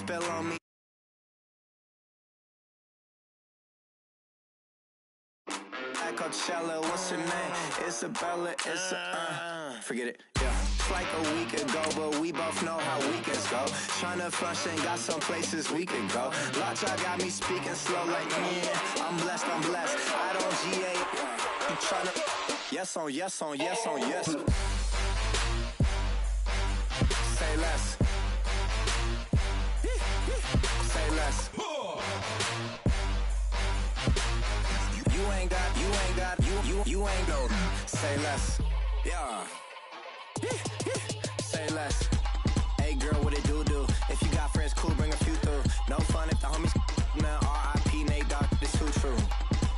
spell on me. Coachella, what's her name? Isabella, forget it, yeah. It's like a week ago, but we both know how weekends go. Tryna function, got some places we could go. Lockjaw got me speaking slow like, yeah, I'm blessed, I don't GA, I'm tryna, yes on yes on yes on yes. Say less. Say less. You ain't go. Say less. Yeah. Say less. Hey girl, what it do? If you got friends, cool, bring a few through. No fun if the homies now R.I.P. Nate Dogg, this too true.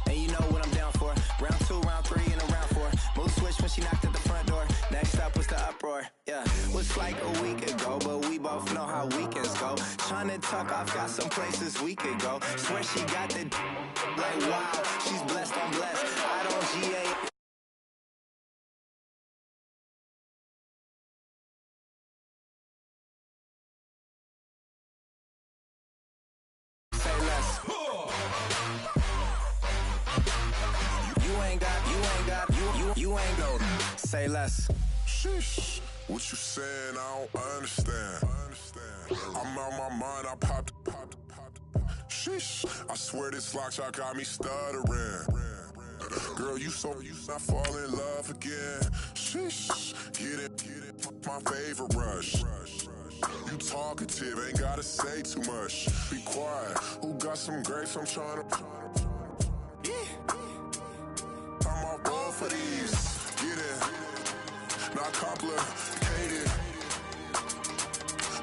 And you know what I'm down for. Round 2, round 3, and a round 4. Move switch when she knocked at the front door. Next up was the uproar. Yeah. Was like a week ago, but we both know how weekends go. Tryna tuck off, got some places we could go. Swear she got the like wow, she's blessed, I'm blessed. I don't GA. Say less. You ain't go. Say less. Sheesh. What you saying? I don't understand. I'm out my mind. I popped. Sheesh. I swear this lockjaw got me stuttering. Girl, you not fall in love again. Sheesh. Get it. My favorite rush. You talkative, ain't gotta say too much. Be quiet. Who got some grapes? I'm trying to. I'm on board for these. Get it. Not complicated.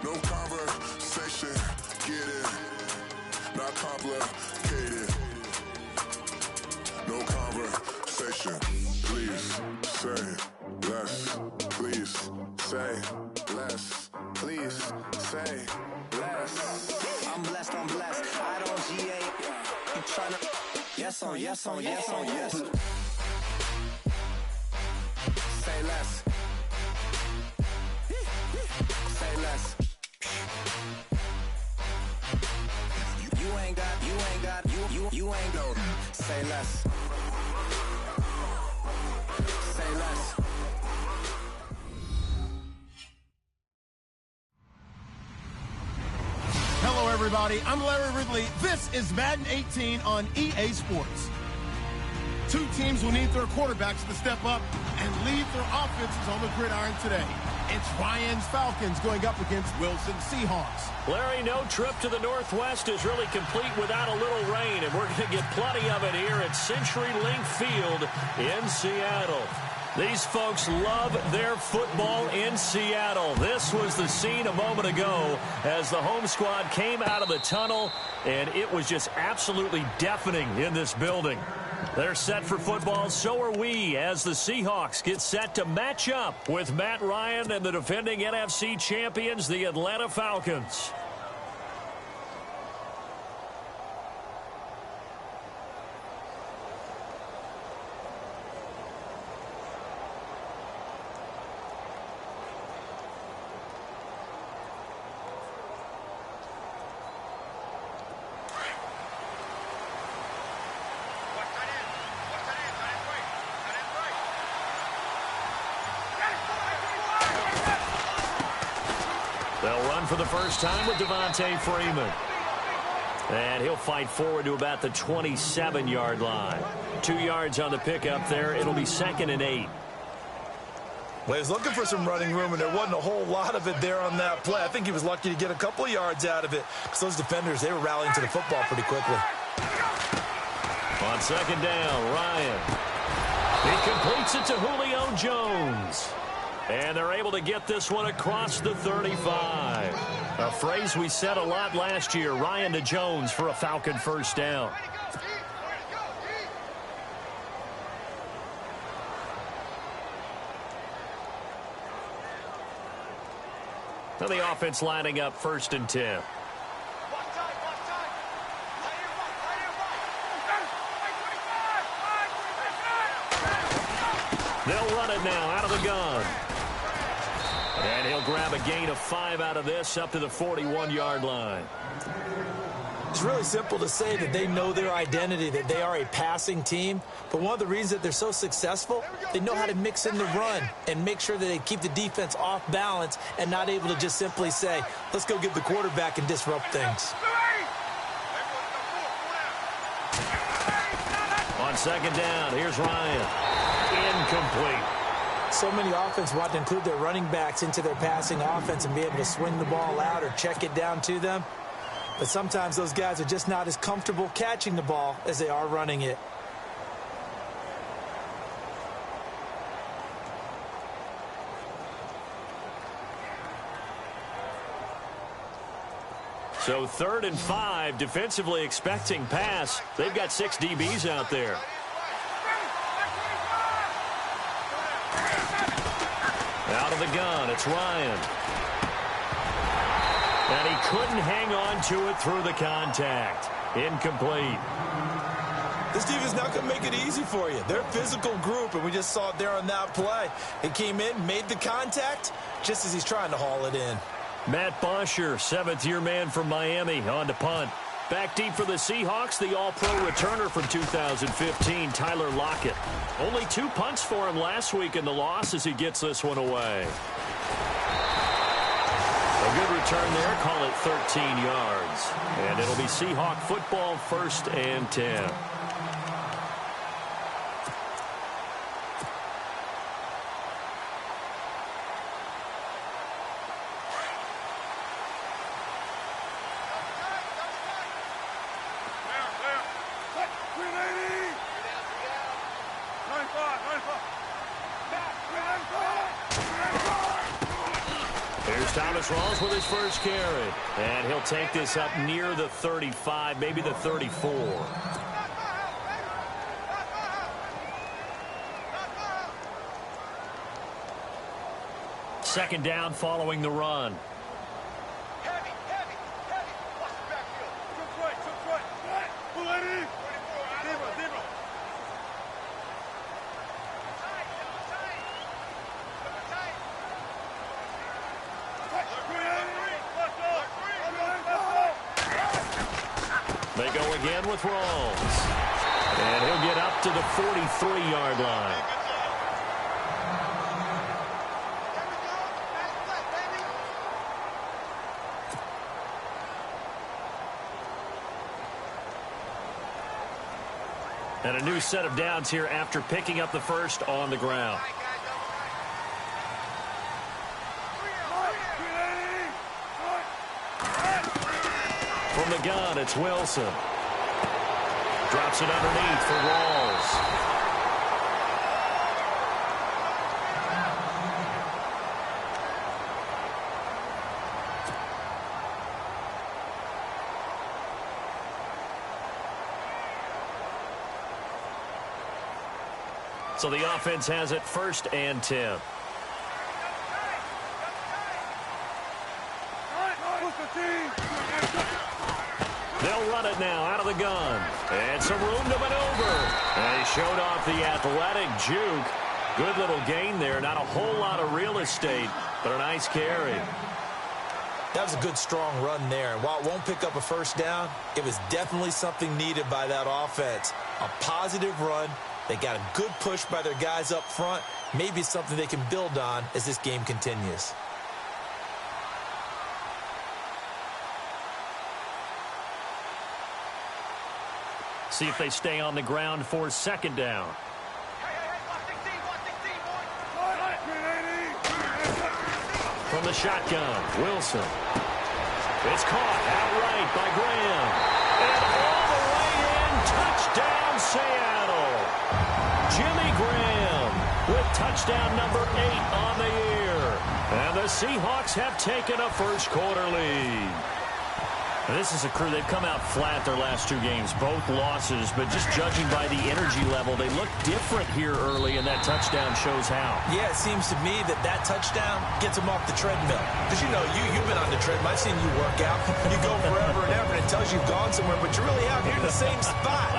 No conversation. Get it. Not complicated. No conversation. Please say less. Please say less. Please say less. I'm blessed. I don't GA. You tryna yes on yes on yes on yes. Say less. Say less. You ain't go. Say less. Say less. Hello, everybody. I'm Larry Ridley. This is Madden 18 on EA Sports. Two teams will need their quarterbacks to step up and lead their offenses on the gridiron today. It's Ryan's Falcons going up against Wilson's Seahawks. Larry, no trip to the Northwest is really complete without a little rain, and we're going to get plenty of it here at CenturyLink Field in Seattle. These folks love their football in Seattle. This was the scene a moment ago as the home squad came out of the tunnel, and it was just absolutely deafening in this building. They're set for football, so are we, as the Seahawks get set to match up with Matt Ryan and the defending NFC champions, the Atlanta Falcons. They'll run for the first time with Devontae Freeman. And he'll fight forward to about the 27-yard line. 2 yards on the pickup there. It'll be 2nd and 8. Well, he's looking for some running room, and there wasn't a whole lot of it there on that play. I think he was lucky to get a couple of yards out of it because those defenders, they were rallying to the football pretty quickly. On 2nd down, Ryan. He completes it to Julio Jones. And they're able to get this one across the 35. A phrase we said a lot last year, Ryan to Jones for a Falcon first down. Now the offense lining up 1st and 10. They'll run it now out of the gun. And he'll grab a gain of 5 out of this up to the 41-yard line. It's really simple to say that they know their identity, that they are a passing team. But one of the reasons that they're so successful, they know how to mix in the run and make sure that they keep the defense off balance and not able to just simply say, let's go get the quarterback and disrupt things. On second down, here's Ryan. Incomplete. So many offense want to include their running backs into their passing offense and be able to swing the ball out or check it down to them. But sometimes those guys are just not as comfortable catching the ball as they are running it. So 3rd and 5, defensively expecting pass. They've got 6 DBs out there. Out of the gun, it's Ryan. And he couldn't hang on to it through the contact. Incomplete. This defense is not going to make it easy for you. They're a physical group, and we just saw it there on that play. It came in, made the contact, just as he's trying to haul it in. Matt Bosher, 7th-year man from Miami, on to punt. Back deep for the Seahawks, the all-pro returner from 2015, Tyler Lockett. Only 2 punts for him last week in the loss as he gets this one away. A good return there, call it 13 yards. And it'll be Seahawk football, 1st and 10. Rolls with his first carry, and he'll take this up near the 35, maybe the 34. Second down following the run. They go again with Rawls. And he'll get up to the 43-yard line. And a new set of downs here after picking up the first on the ground. From the gun, it's Wilson. Drops it underneath for Rawls. So the offense has it 1st and 10. They'll run it now out of the gun. And some room to maneuver. And he showed off the athletic juke. Good little gain there. Not a whole lot of real estate, but a nice carry. That was a good, strong run there. And while it won't pick up a first down, it was definitely something needed by that offense. A positive run. They got a good push by their guys up front. Maybe something they can build on as this game continues. See if they stay on the ground for second down. From the shotgun, Wilson. It's caught outright by Graham. And all the way in, touchdown Seattle. Jimmy Graham with touchdown number 8 on the year. And the Seahawks have taken a first quarter lead. And this is a crew, they've come out flat their last 2 games, both losses, but just judging by the energy level, they look different here early, and that touchdown shows how. Yeah, it seems to me that touchdown gets them off the treadmill. Because, you know, you've been on the treadmill. I've seen you work out. You go forever and ever, and it tells you you've gone somewhere, but you really haven't. You're in the same spot.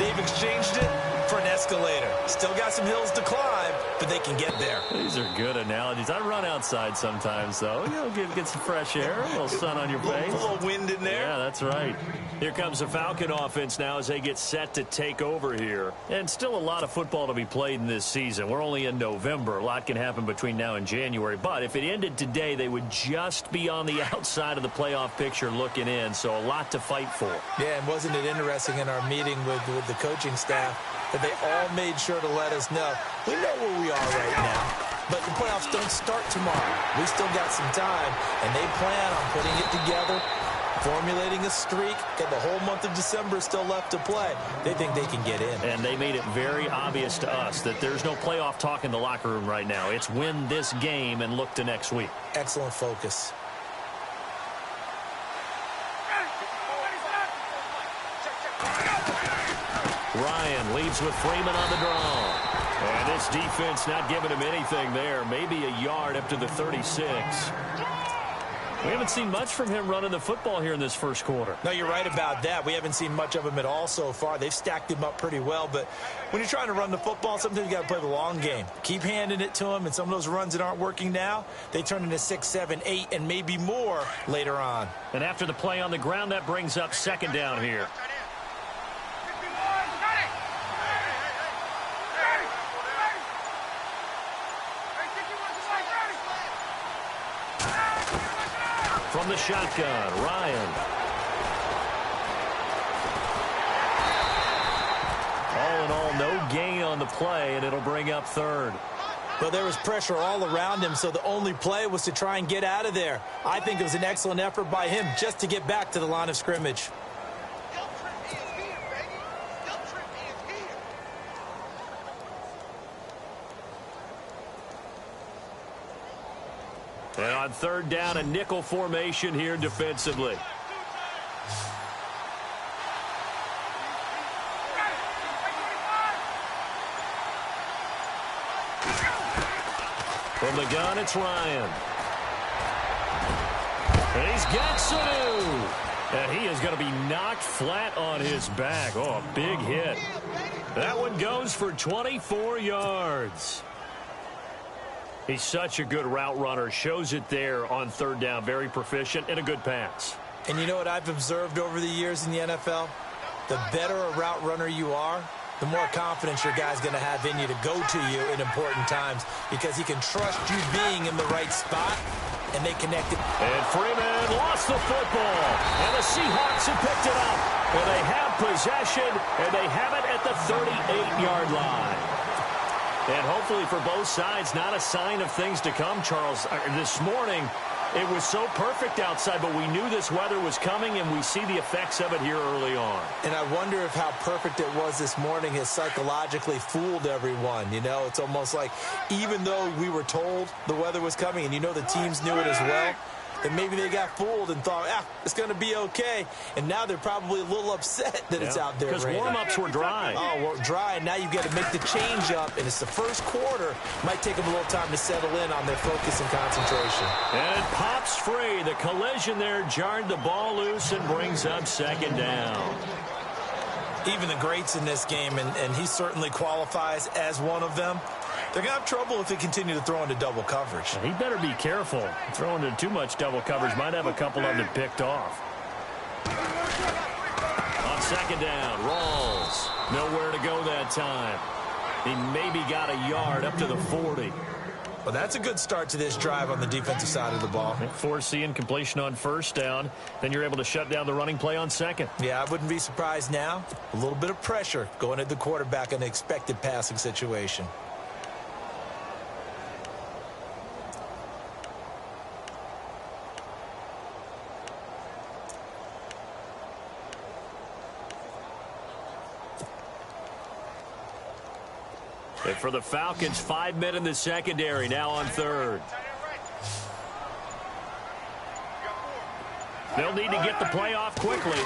They've exchanged it for an escalator. Still got some hills to climb, but they can get there. These are good analogies. I run outside sometimes, though. You know, get some fresh air, a little sun on your face. A little wind in there. Yeah, that's right. Here comes the Falcon offense now as they get set to take over here. And still a lot of football to be played in this season. We're only in November. A lot can happen between now and January. But if it ended today, they would just be on the outside of the playoff picture looking in. So a lot to fight for. Yeah, and wasn't it interesting in our meeting with the coaching staff that they all made sure to let us know, we know where we are right now, but the playoffs don't start tomorrow. We still got some time, and they plan on putting it together, formulating a streak. Got the whole month of December still left to play. They think they can get in. And they made it very obvious to us that there's no playoff talk in the locker room right now. It's win this game and look to next week. Excellent focus. Ryan leads with Freeman on the draw. And this defense not giving him anything there. Maybe a yard up to the 36. We haven't seen much from him running the football here in this first quarter. No, you're right about that. We haven't seen much of him at all so far. They've stacked him up pretty well. But when you're trying to run the football, sometimes you got to play the long game. Keep handing it to him, and some of those runs that aren't working now, they turn into 6, 7, 8, and maybe more later on. And after the play on the ground, that brings up second down here. From the shotgun, Ryan. All in all, no gain on the play, and it'll bring up third. Well, there was pressure all around him, so the only play was to try and get out of there. I think it was an excellent effort by him just to get back to the line of scrimmage. And on third down, a nickel formation here defensively. From the gun, it's Ryan. And he's got Sanu. And he is going to be knocked flat on his back. Oh, a big hit. That one goes for 24 yards. He's such a good route runner. Shows it there on third down. Very proficient and a good pass. And you know what I've observed over the years in the NFL? The better a route runner you are, the more confidence your guy's going to have in you to go to you in important times because he can trust you being in the right spot, and they connected. And Freeman lost the football. And the Seahawks have picked it up. And they have possession, and they have it at the 38-yard line. And hopefully for both sides, not a sign of things to come, Charles. This morning, it was so perfect outside, but we knew this weather was coming, and we see the effects of it here early on. And I wonder if how perfect it was this morning has psychologically fooled everyone. You know, it's almost like even though we were told the weather was coming, and you know the teams knew it as well, that maybe they got fooled and thought, it's going to be okay. And now they're probably a little upset that it's out there. Because warm-ups were dry. Oh, well, dry, and now you've got to make the change up, and it's the first quarter. Might take them a little time to settle in on their focus and concentration. And it pops free. The collision there jarred the ball loose and brings up second down. Even the greats in this game, and he certainly qualifies as one of them, they're going to have trouble if they continue to throw into double coverage. He better be careful. Throwing into too much double coverage might have a couple of them picked off. On second down, Rawls. Nowhere to go that time. He maybe got a yard up to the 40. Well, that's a good start to this drive on the defensive side of the ball. Forcing completion on first down. Then you're able to shut down the running play on second. Yeah, I wouldn't be surprised now. A little bit of pressure going at the quarterback in an expected passing situation. And for the Falcons, 5 men in the secondary, now on third. They'll need to get the play off quickly.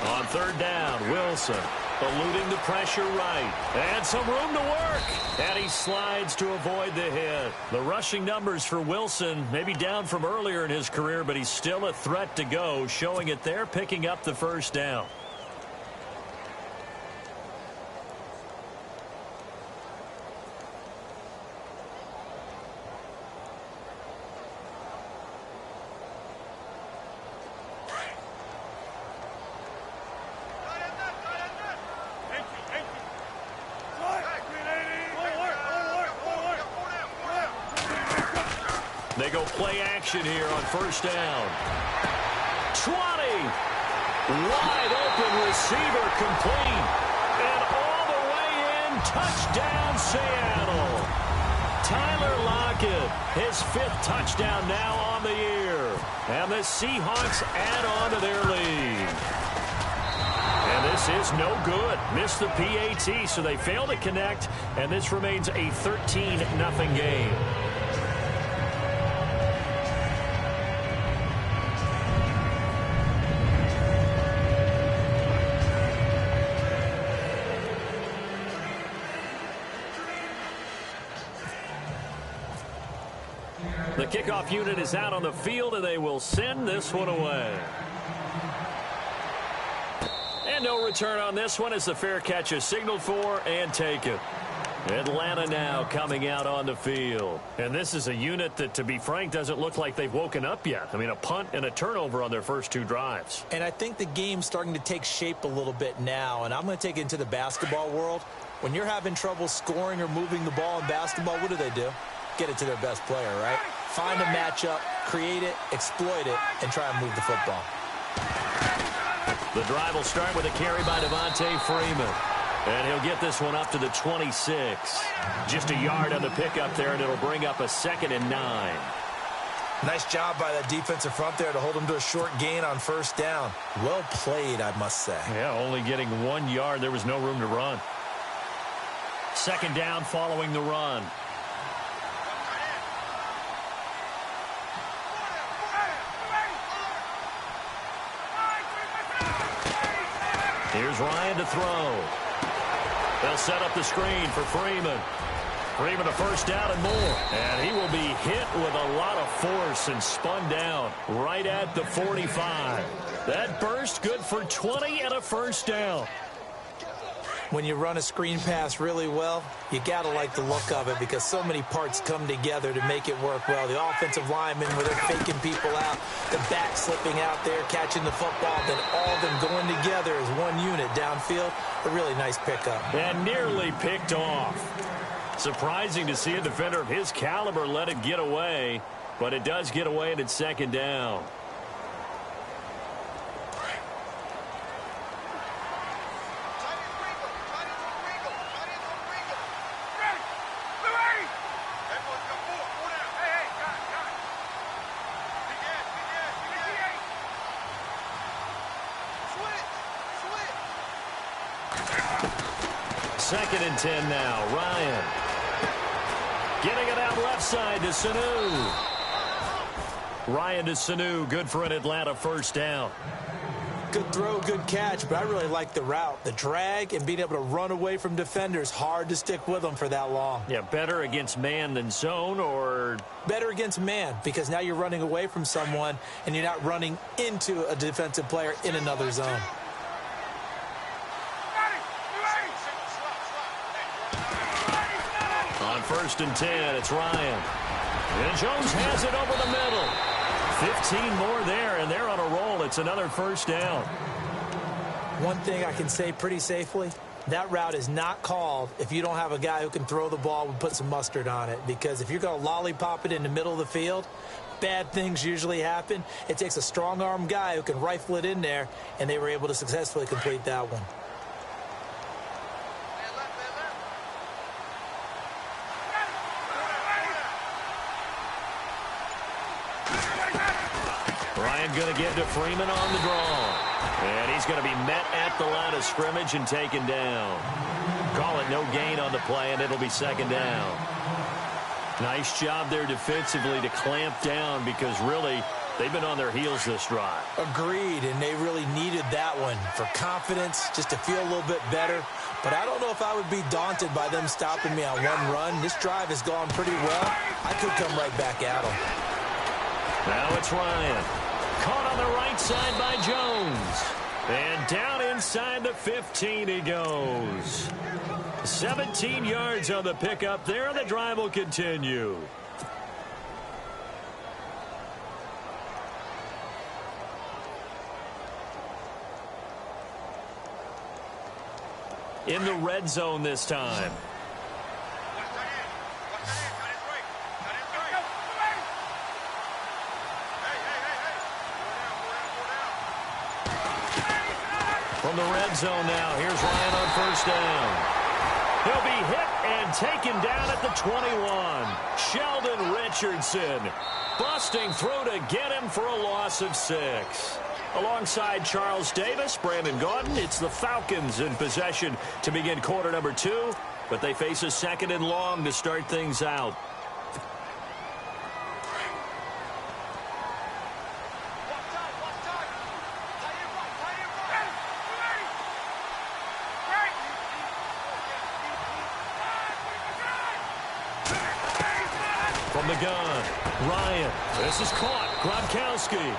On third down, Wilson eluding the pressure right. And some room to work. And he slides to avoid the hit. The rushing numbers for Wilson maybe down from earlier in his career, but he's still a threat to go, showing it there, picking up the first down. They go play action here on first down. 20. Wide open receiver complete. And all the way in, touchdown Seattle. Tyler Lockett, his 5th touchdown now on the year. And the Seahawks add on to their lead. And this is no good. Missed the PAT, so they fail to connect. And this remains a 13-0 game. The kickoff unit is out on the field, and they will send this one away. And no return on this one as the fair catch is signaled for and taken. Atlanta now coming out on the field. And this is a unit that, to be frank, doesn't look like they've woken up yet. I mean, a punt and a turnover on their first 2 drives. And I think the game's starting to take shape a little bit now. And I'm going to take it into the basketball world. When you're having trouble scoring or moving the ball in basketball, what do? Get it to their best player, right? Find a matchup, create it, exploit it, and try and move the football. The drive will start with a carry by Devontae Freeman. And he'll get this one up to the 26. Just a yard on the pickup there, and it'll bring up a 2nd and 9. Nice job by that defensive front there to hold him to a short gain on first down. Well played, I must say. Yeah, only getting 1 yard. There was no room to run. 2nd down following the run. Here's Ryan to throw. They'll set up the screen for Freeman. Freeman a first down and more. And he will be hit with a lot of force and spun down right at the 45. That burst good for 20 and a first down. When you run a screen pass really well, you got to like the look of it because so many parts come together to make it work well. The offensive linemen, where they're faking people out, the back slipping out there, catching the football, then all of them going together as one unit downfield. A really nice pickup. And nearly picked off. Surprising to see a defender of his caliber let it get away, but it does get away and it's 2nd down. Second and 10 now. Ryan. Getting it out left side to Sanu. Ryan to Sanu. Good for an Atlanta first down. Good throw, good catch, but I really like the route. The drag and being able to run away from defenders. Hard to stick with them for that long. Yeah, better against man than zone, or? Better against man, because now you're running away from someone and you're not running into a defensive player in another zone. On 1st and 10, it's Ryan. And Jones has it over the middle. 15 more there, and they're on a roll. It's another first down. One thing I can say pretty safely, that route is not called if you don't have a guy who can throw the ball and put some mustard on it. Because if you're going to lollipop it in the middle of the field, bad things usually happen. It takes a strong-arm guy who can rifle it in there, and they were able to successfully complete that one. Ryan going to get to Freeman on the draw. And he's going to be met at the line of scrimmage and taken down. Call it no gain on the play, and it'll be 2nd down. Nice job there defensively to clamp down because really they've been on their heels this drive. Agreed, and they really needed that one for confidence, just to feel a little bit better. But I don't know if I would be daunted by them stopping me on one run. This drive has gone pretty well. I could come right back at them. Now it's Ryan. Caught on the right side by Jones. And down inside the 15 he goes. 17 yards on the pickup there, and the drive will continue. In the red zone this time. From the red zone now, here's Ryan on first down. He'll be hit and taken down at the 21. Sheldon Richardson busting through to get him for a loss of 6. Alongside Charles Davis, Brandon Gaudin, it's the Falcons in possession to begin quarter number 2, but they face a 2nd and long to start things out. From the gun, Ryan. This is caught. Gronkowski.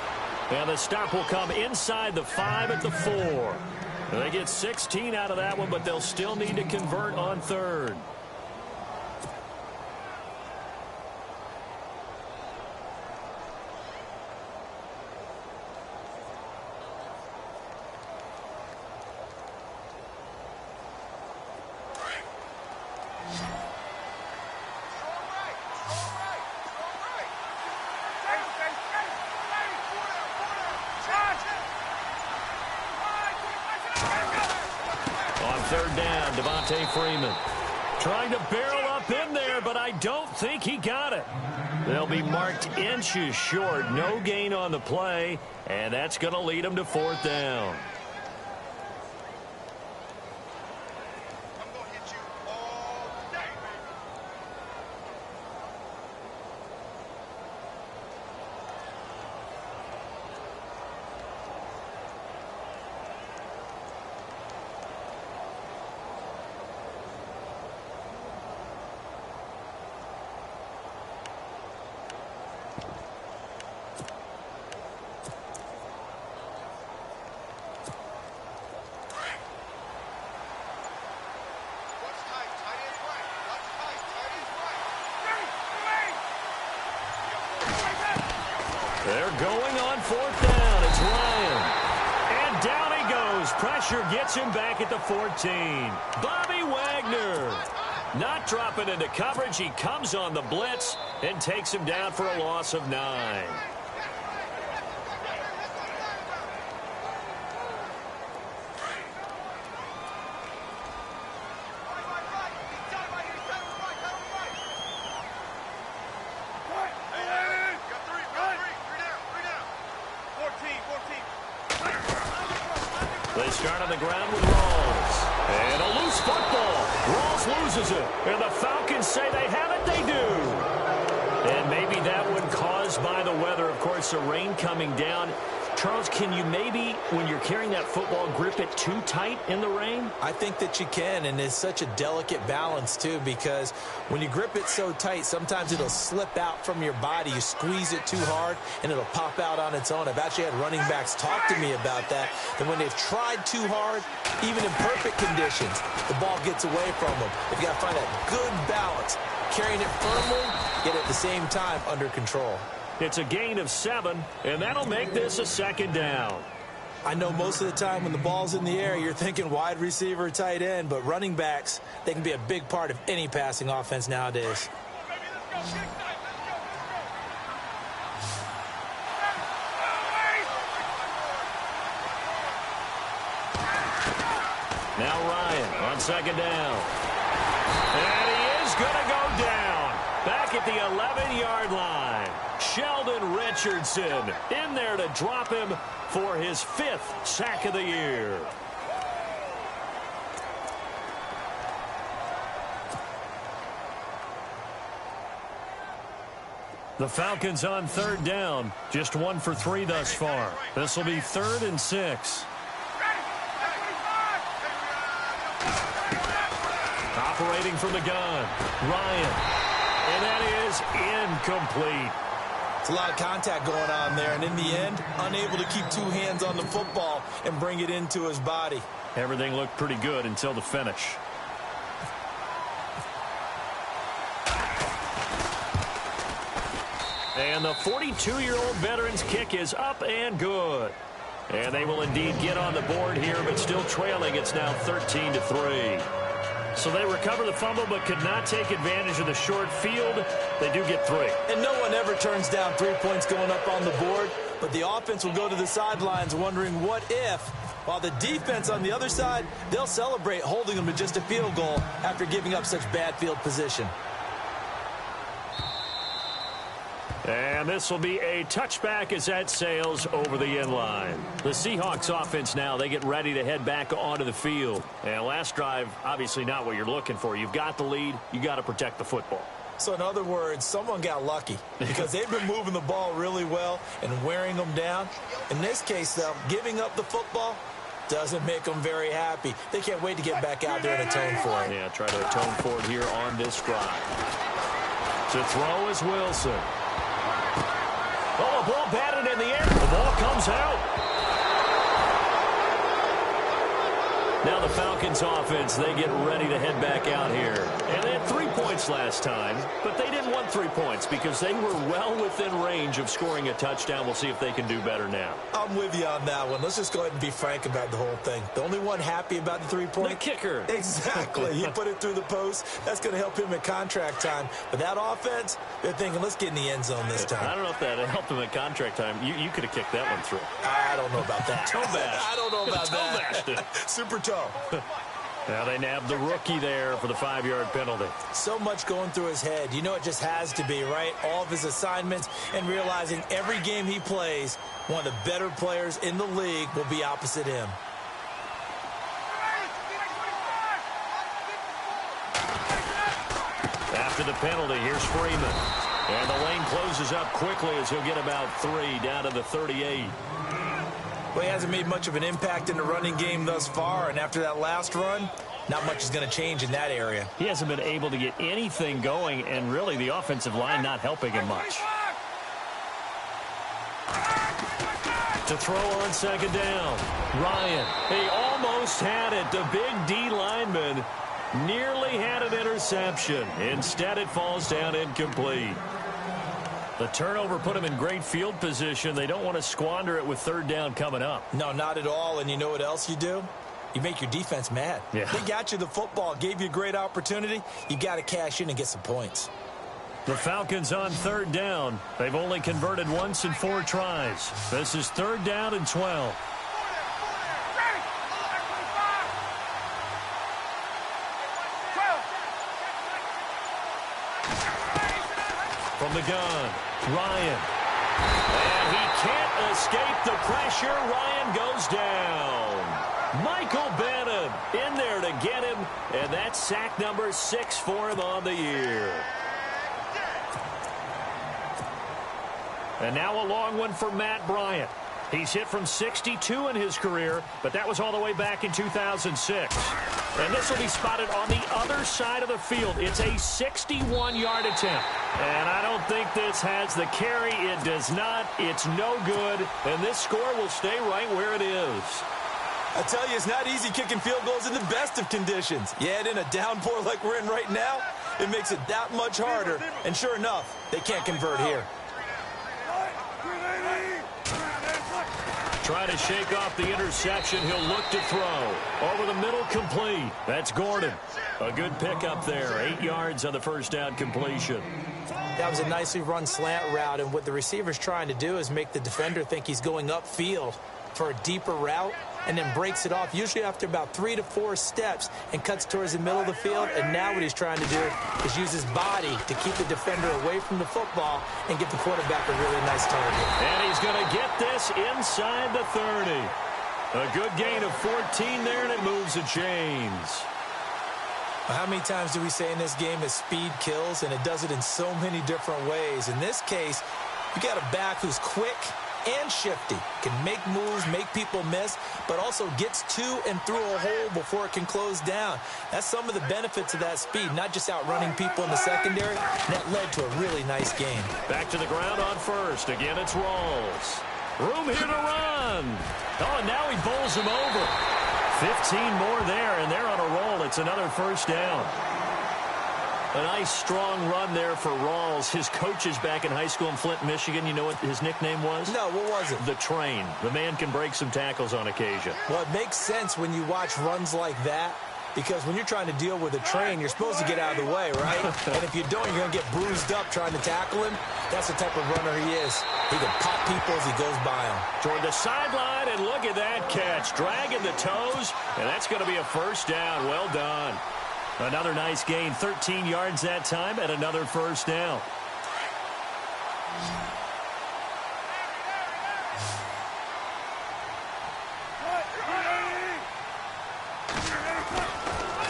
And the stop will come inside the 5 at the 4. They get 16 out of that one, but they'll still need to convert on 3rd. Freeman trying to barrel up in there, but I don't think he got it. They'll be marked inches short. No gain on the play, and that's going to lead them to 4th down. They're going on 4th down. It's Ryan. And down he goes. Pressure gets him back at the 14. Bobby Wagner not dropping into coverage. He comes on the blitz and takes him down for a loss of 9. They start on the ground with Rawls. And a loose football. Rawls loses it. And the Falcons say they have it. They do. And maybe that one caused by the weather. Of course, the rain coming down. Charles, can you maybe, when you're carrying that football, grip it too tight in the rain? I think that you can, and it's such a delicate balance, too, because when you grip it so tight, sometimes it'll slip out from your body. You squeeze it too hard, and it'll pop out on its own. I've actually had running backs talk to me about that when they've tried too hard, even in perfect conditions, the ball gets away from them. They've got to find that good balance, carrying it firmly, yet at the same time under control. It's a gain of 7, and that'll make this a 2nd down. I know most of the time when the ball's in the air, you're thinking wide receiver, tight end, but running backs, they can be a big part of any passing offense nowadays. Now Ryan on 2nd down. And he is going to go down. Back at the 11-yard line. Sheldon Richardson in there to drop him for his 5th sack of the year. The Falcons on 3rd down. Just 1 for 3 thus far. This will be 3rd and 6. Operating from the gun, Ryan. And that is incomplete. It's a lot of contact going on there, and in the end, unable to keep 2 hands on the football and bring it into his body. Everything looked pretty good until the finish. And the 42-year-old veteran's kick is up and good. And they will indeed get on the board here, but still trailing. It's now 13-3. So they recover the fumble but could not take advantage of the short field. They do get 3. And no one ever turns down 3 points going up on the board. but the offense will go to the sidelines wondering what if, while the defense on the other side, they'll celebrate holding them to just a field goal after giving up such bad field position. And this will be a touchback as that sails over the end line. The Seahawks offense now, they get ready to head back onto the field. And last drive, obviously not what you're looking for. You've got the lead. You got to protect the football. So in other words, someone got lucky because they've been moving the ball really well and wearing them down. In this case, though, giving up the football doesn't make them very happy. They can't wait to get back out there and atone for it. Yeah, try to atone for it here on this drive. To throw is Wilson. Oh, a ball batted in the air. The ball comes out. Now the Falcons offense, they get ready to head back out here. And they had 3 points last time, but they didn't want 3 points because they were well within range of scoring a touchdown. We'll see if they can do better now. I'm with you on that one. Let's just go ahead and be frank about the whole thing. The only one happy about the 3-point? The kicker. Exactly. He put it through the post. That's going to help him at contract time. But that offense, they're thinking, let's get in the end zone this time. I don't know if that helped him at contract time. You could have kicked that one through. I don't know about that. Toe bash. I don't know about that. Toe bashed. Super toe. Now they nabbed the rookie there for the 5-yard penalty. So much going through his head. You know it just has to be, right? All of his assignments and realizing every game he plays, one of the better players in the league will be opposite him. After the penalty, here's Freeman. And the lane closes up quickly as he'll get about 3 down to the 38. Well, he hasn't made much of an impact in the running game thus far, and after that last run, not much is going to change in that area. He hasn't been able to get anything going, and really the offensive line not helping him much. To throw on second down, Ryan. He almost had it. The big D lineman nearly had an interception. Instead, it falls down incomplete. The turnover put him in great field position. They don't want to squander it with third down coming up. No, not at all. And you know what else you do? You make your defense mad. Yeah. They got you the football, gave you a great opportunity. You got to cash in and get some points. The Falcons on third down. They've only converted once in 4 tries. This is 3rd down and 12. From the gun, Ryan. And he can't escape the pressure. Ryan goes down. Michael Bannon in there to get him. And that's sack number 6 for him on the year. And now a long one for Matt Bryant. He's hit from 62 in his career, but that was all the way back in 2006. And this will be spotted on the other side of the field. It's a 61-yard attempt. And I don't think this has the carry. It does not. It's no good. And this score will stay right where it is. I tell you, it's not easy kicking field goals in the best of conditions. You add in a downpour like we're in right now, it makes it that much harder. And sure enough, they can't convert here. Trying to shake off the interception. He'll look to throw. Over the middle, complete. That's Gordon. A good pickup there. 8 yards on the first down completion. That was a nicely run slant route, and what the receiver's trying to do is make the defender think he's going upfield for a deeper route, and then breaks it off, usually after about 3 to 4 steps, and cuts towards the middle of the field. And now what he's trying to do is use his body to keep the defender away from the football and give the quarterback a really nice target. And he's going to get this inside the 30. A good gain of 14 there, and it moves the chains. How many times do we say in this game that speed kills, and it does it in so many different ways? In this case, you got a back who's quick and shifty, can make moves, make people miss, but also gets to and through a hole before it can close down. That's some of the benefits of that speed, not just outrunning people in the secondary. That led to a really nice game. Back to the ground on first. Again, it's Rawls. Room here to run. Oh, and now he bowls him over. 15 more there, and they're on a roll. It's another first down. A nice, strong run there for Rawls. His coaches back in high school in Flint, Michigan, you know what his nickname was? No, what was it? The Train. The man can break some tackles on occasion. Well, it makes sense when you watch runs like that. because when you're trying to deal with a train, you're supposed to get out of the way, right? And if you don't, you're going to get bruised up trying to tackle him. That's the type of runner he is. He can pop people as he goes by them. Toward the sideline, and look at that catch. Dragging the toes, and that's going to be a first down. Well done. Another nice gain, 13 yards that time, and another first down.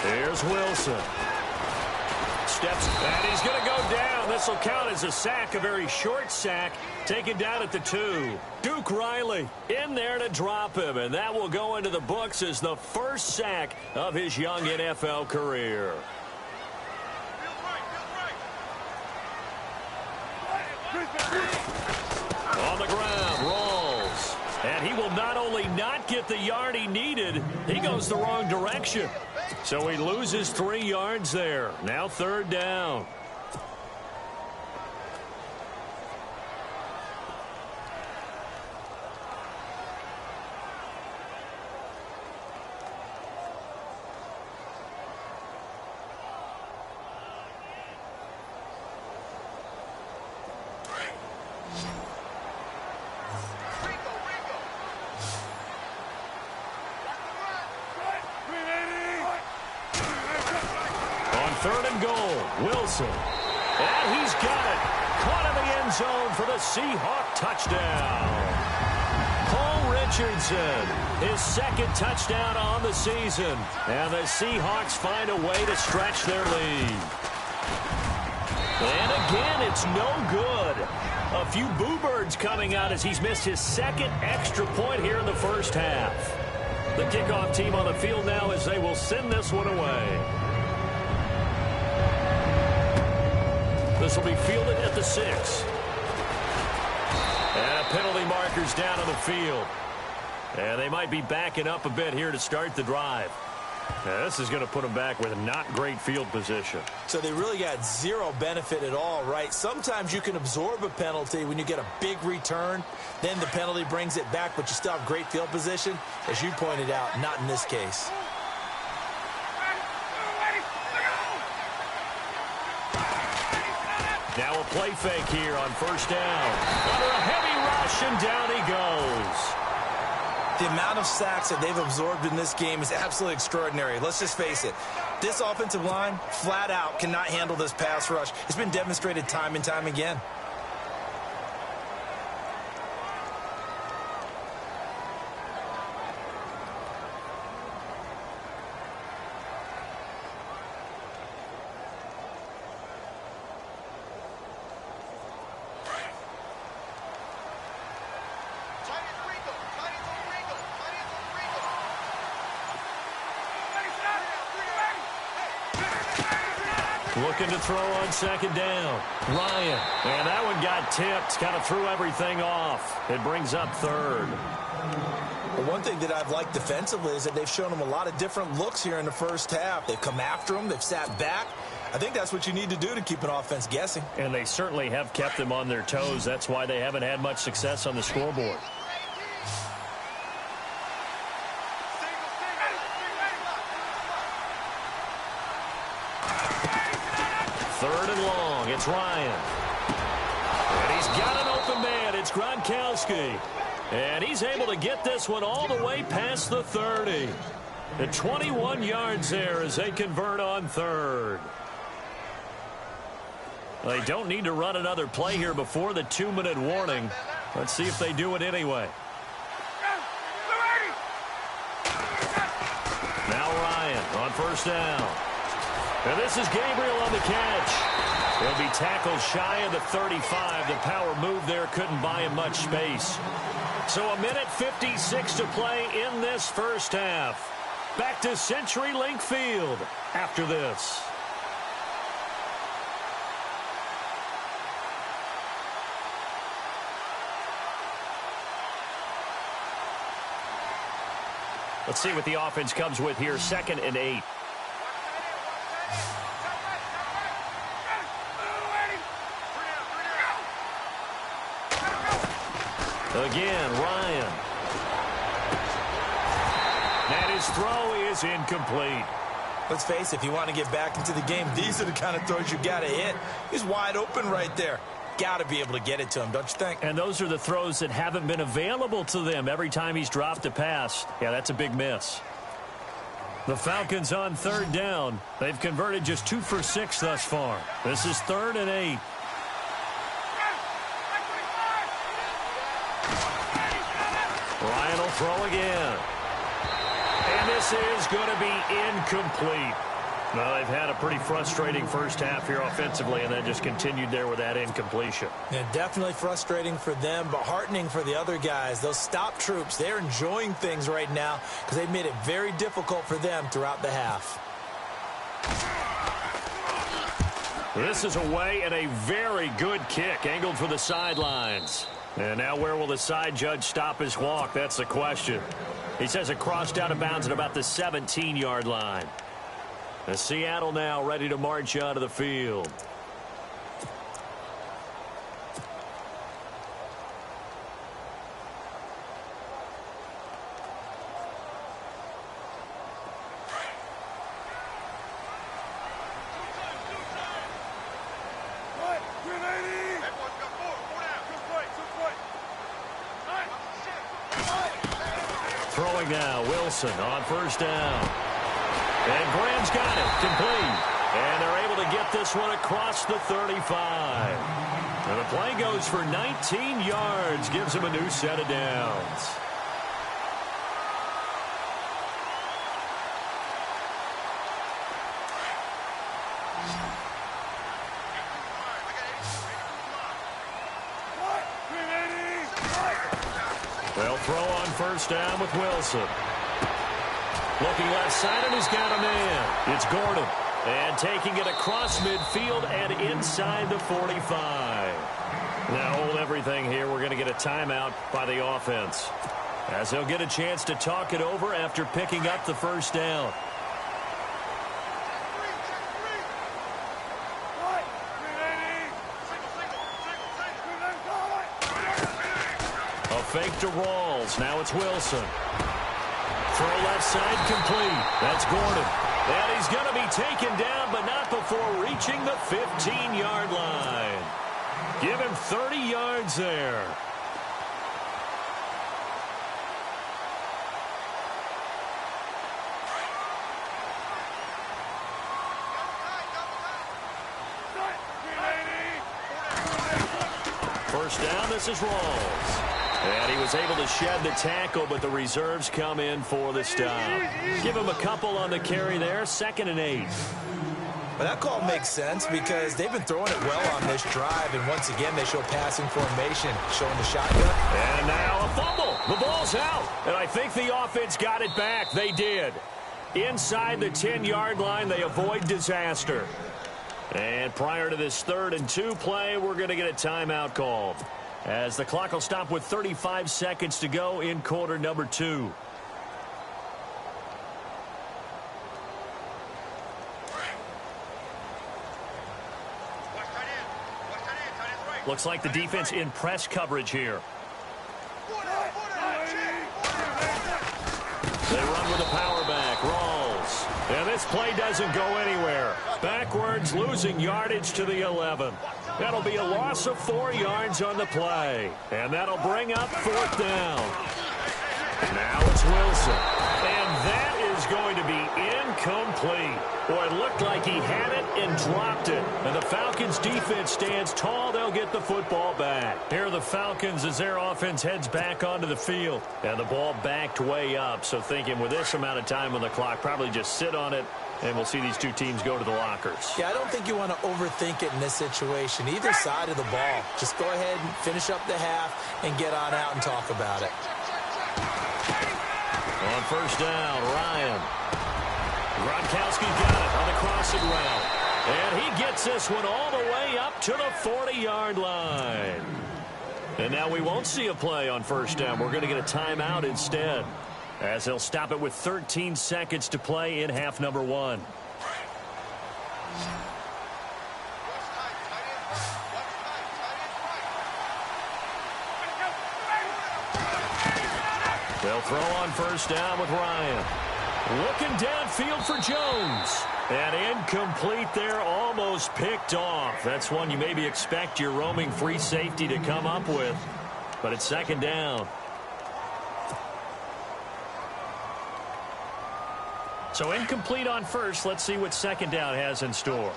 Here's Wilson. Steps, and he's going to go down. This will count as a sack, a very short sack, taken down at the 2. Duke Riley in there to drop him, and that will go into the books as the first sack of his young NFL career. On the ground, rolls. And he will not only not get the yard he needed, he goes the wrong direction. So he loses 3 yards there. Now third down. Third and goal, Wilson. And he's got it. Caught in the end zone for the Seahawk touchdown. Paul Richardson, his second touchdown on the season. And the Seahawks find a way to stretch their lead. And again, it's no good. A few boo birds coming out as he's missed his second extra point here in the first half. The kickoff team on the field now as they will send this one away. This will be fielded at the 6. And penalty markers down on the field. And they might be backing up a bit here to start the drive. Now, this is going to put them back with not great field position. So they really got zero benefit at all, right? Sometimes you can absorb a penalty when you get a big return. Then the penalty brings it back, but you still have great field position. As you pointed out, not in this case. Now a play fake here on first down. Under a heavy rush, and down he goes. The amount of sacks that they've absorbed in this game is absolutely extraordinary. Let's just face it. This offensive line, flat out, cannot handle this pass rush. It's been demonstrated time and time again. Looking to throw on second down. Ryan. And that one got tipped. Kind of threw everything off. It brings up third. Well, one thing that I've liked defensively is that they've shown them a lot of different looks here in the first half. They've come after them. They've sat back. I think that's what you need to do to keep an offense guessing. And they certainly have kept them on their toes. That's why they haven't had much success on the scoreboard. Third and long. It's Ryan. And he's got an open man. It's Gronkowski. And he's able to get this one all the way past the 30. At 21 yards there as they convert on third. They don't need to run another play here before the 2-minute warning. Let's see if they do it anyway. Now Ryan on first down. And this is Gabriel on the catch. He'll be tackled shy of the 35. The power move there couldn't buy him much space. So a minute 56 to play in this first half. Back to CenturyLink Field after this. Let's see what the offense comes with here. 2nd and 8. Again, Ryan. And his throw is incomplete. Let's face it, if you want to get back into the game, these are the kind of throws you got to hit. He's wide open right there. Got to be able to get it to him, don't you think? And those are the throws that haven't been available to them every time he's dropped a pass. Yeah, that's a big miss. The Falcons on third down. They've converted just 2 for 6 thus far. This is 3rd and 8. Ryan will throw again. And this is going to be incomplete. Well, they've had a pretty frustrating first half here offensively, and then just continued there with that incompletion. Yeah, definitely frustrating for them, but heartening for the other guys. Those stop troops, they're enjoying things right now because they've made it very difficult for them throughout the half. This is away and a very good kick, angled for the sidelines. And now where will the side judge stop his walk? That's the question. He says it crossed out of bounds at about the 17-yard line. And Seattle now ready to march onto the field. Throwing now, Wilson on first down. And Graham's got it, complete. And they're able to get this one across the 35. And the play goes for 19 yards, gives him a new set of downs. They'll throw on first down with Wilson. Looking left side, and he's got a man. It's Gordon. And taking it across midfield and inside the 45. Now hold everything here. We're going to get a timeout by the offense, as they'll get a chance to talk it over after picking up the first down. A fake to Rawls. Now it's Wilson. Throw left side complete. That's Gordon. And he's going to be taken down, but not before reaching the 15-yard line. Give him 30 yards there. First down, this is Rawls. And he was able to shed the tackle, but the reserves come in for the stop. Give him a couple on the carry there, 2nd and 8. Well, that call makes sense because they've been throwing it well on this drive, and once again they show passing formation, showing the shotgun. And now a fumble. The ball's out, and I think the offense got it back. They did. Inside the 10-yard line, they avoid disaster. And prior to this 3rd and 2 play, we're going to get a timeout called, as the clock will stop with 35 seconds to go in quarter number 2. Looks like the defense in press coverage here. They run with a power back. Rawls. And this play doesn't go anywhere. Backwards, losing yardage to the 11. That'll be a loss of 4 yards on the play. And that'll bring up 4th down. Now it's Wilson. And that is going to be incomplete. Boy, it looked like he had it and dropped it. And the Falcons defense stands tall. They'll get the football back. Here are the Falcons as their offense heads back onto the field. And the ball backed way up. So thinking with this amount of time on the clock, probably just sit on it. And we'll see these two teams go to the lockers. Yeah, I don't think you want to overthink it in this situation. Either side of the ball. Just go ahead and finish up the half and get on out and talk about it. On first down, Ryan. Gronkowski got it on the crossing route. And he gets this one all the way up to the 40-yard line. And now we won't see a play on first down. We're going to get a timeout instead, as they'll stop it with 13 seconds to play in half number 1. They'll throw on first down with Ryan. Looking downfield for Jones. And incomplete there, almost picked off. That's one you maybe expect your roaming free safety to come up with. But it's second down. So incomplete on first. Let's see what second down has in store.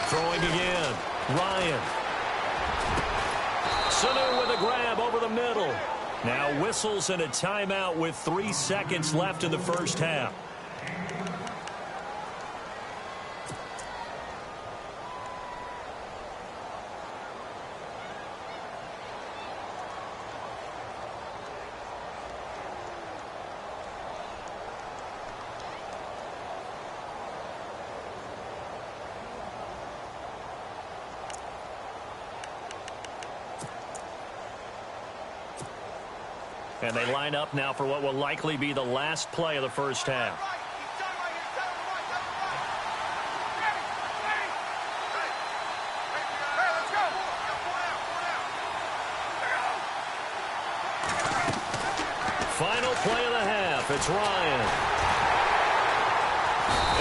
Throwing again. Ryan. Sanu with a grab over the middle. Now whistles and a timeout with 3 seconds left in the first half. And they line up now for what will likely be the last play of the first half. Final play of the half. It's Ryan.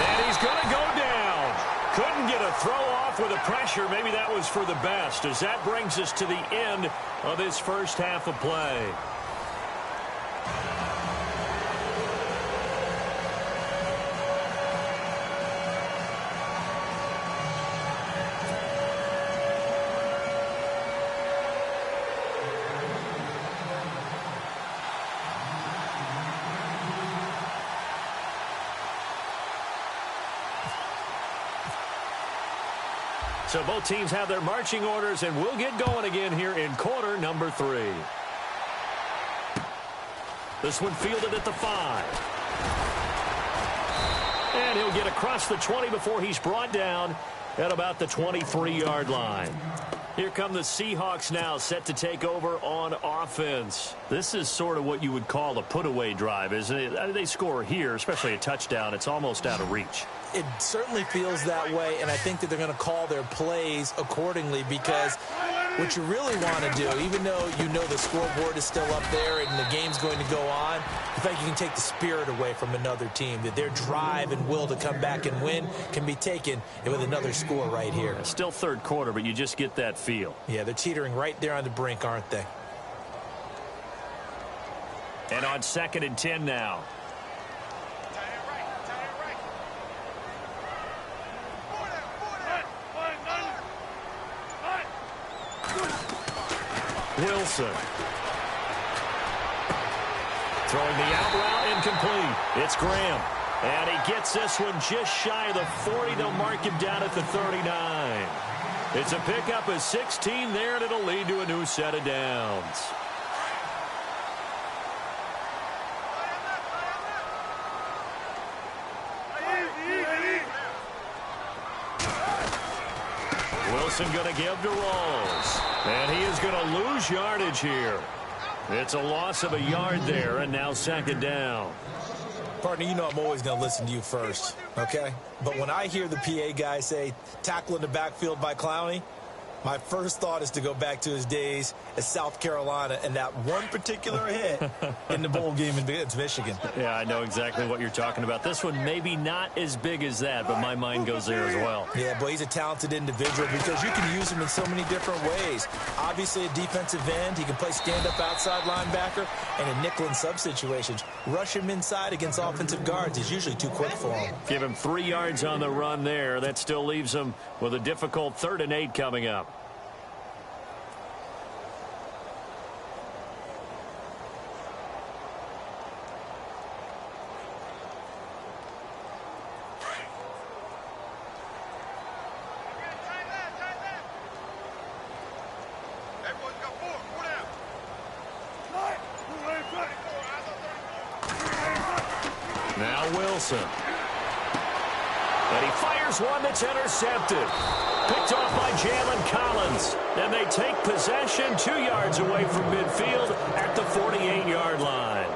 And he's going to go down. Couldn't get a throw off with the pressure. Maybe that was for the best, as that brings us to the end of this first half of play. So both teams have their marching orders, and we'll get going again here in quarter number 3. This one fielded at the 5. And he'll get across the 20 before he's brought down at about the 23-yard line. Here come the Seahawks now, set to take over on offense. This is sort of what you would call a put-away drive, isn't it? They score here, especially a touchdown. It's almost out of reach. It certainly feels that way, and I think that they're going to call their plays accordingly, because what you really want to do, even though you know the scoreboard is still up there and the game's going to go on, the fact you can take the spirit away from another team, that their drive and will to come back and win can be taken with another score right here. It's still third quarter, but you just get that feel. Yeah, they're teetering right there on the brink, aren't they? And on 2nd and 10 now. Wilson. Throwing the out route, incomplete. It's Graham. And he gets this one just shy of the 40. They'll mark him down at the 39. It's a pickup of 16 there, and it'll lead to a new set of downs. Wilson going to give to Rawls. And he is going to lose yardage here. It's a loss of a yard there, and now 2nd down. Partner, you know I'm always going to listen to you first, okay? But when I hear the PA guy say, tackle in the backfield by Clowney, my first thought is to go back to his days at South Carolina and that one particular hit in the bowl game against Michigan. Yeah, I know exactly what you're talking about. This one maybe not as big as that, but my mind goes there as well. Yeah, boy, he's a talented individual because you can use him in so many different ways. Obviously, a defensive end. He can play stand-up outside linebacker, and in nickel and sub situations, rush him inside against offensive guards. He's usually too quick for him. Give him 3 yards on the run there. That still leaves him with a difficult 3rd and 8 coming up. Now Wilson. And he fires one that's intercepted. Picked off by Jalen Collins. And they take possession 2 yards away from midfield at the 48-yard line.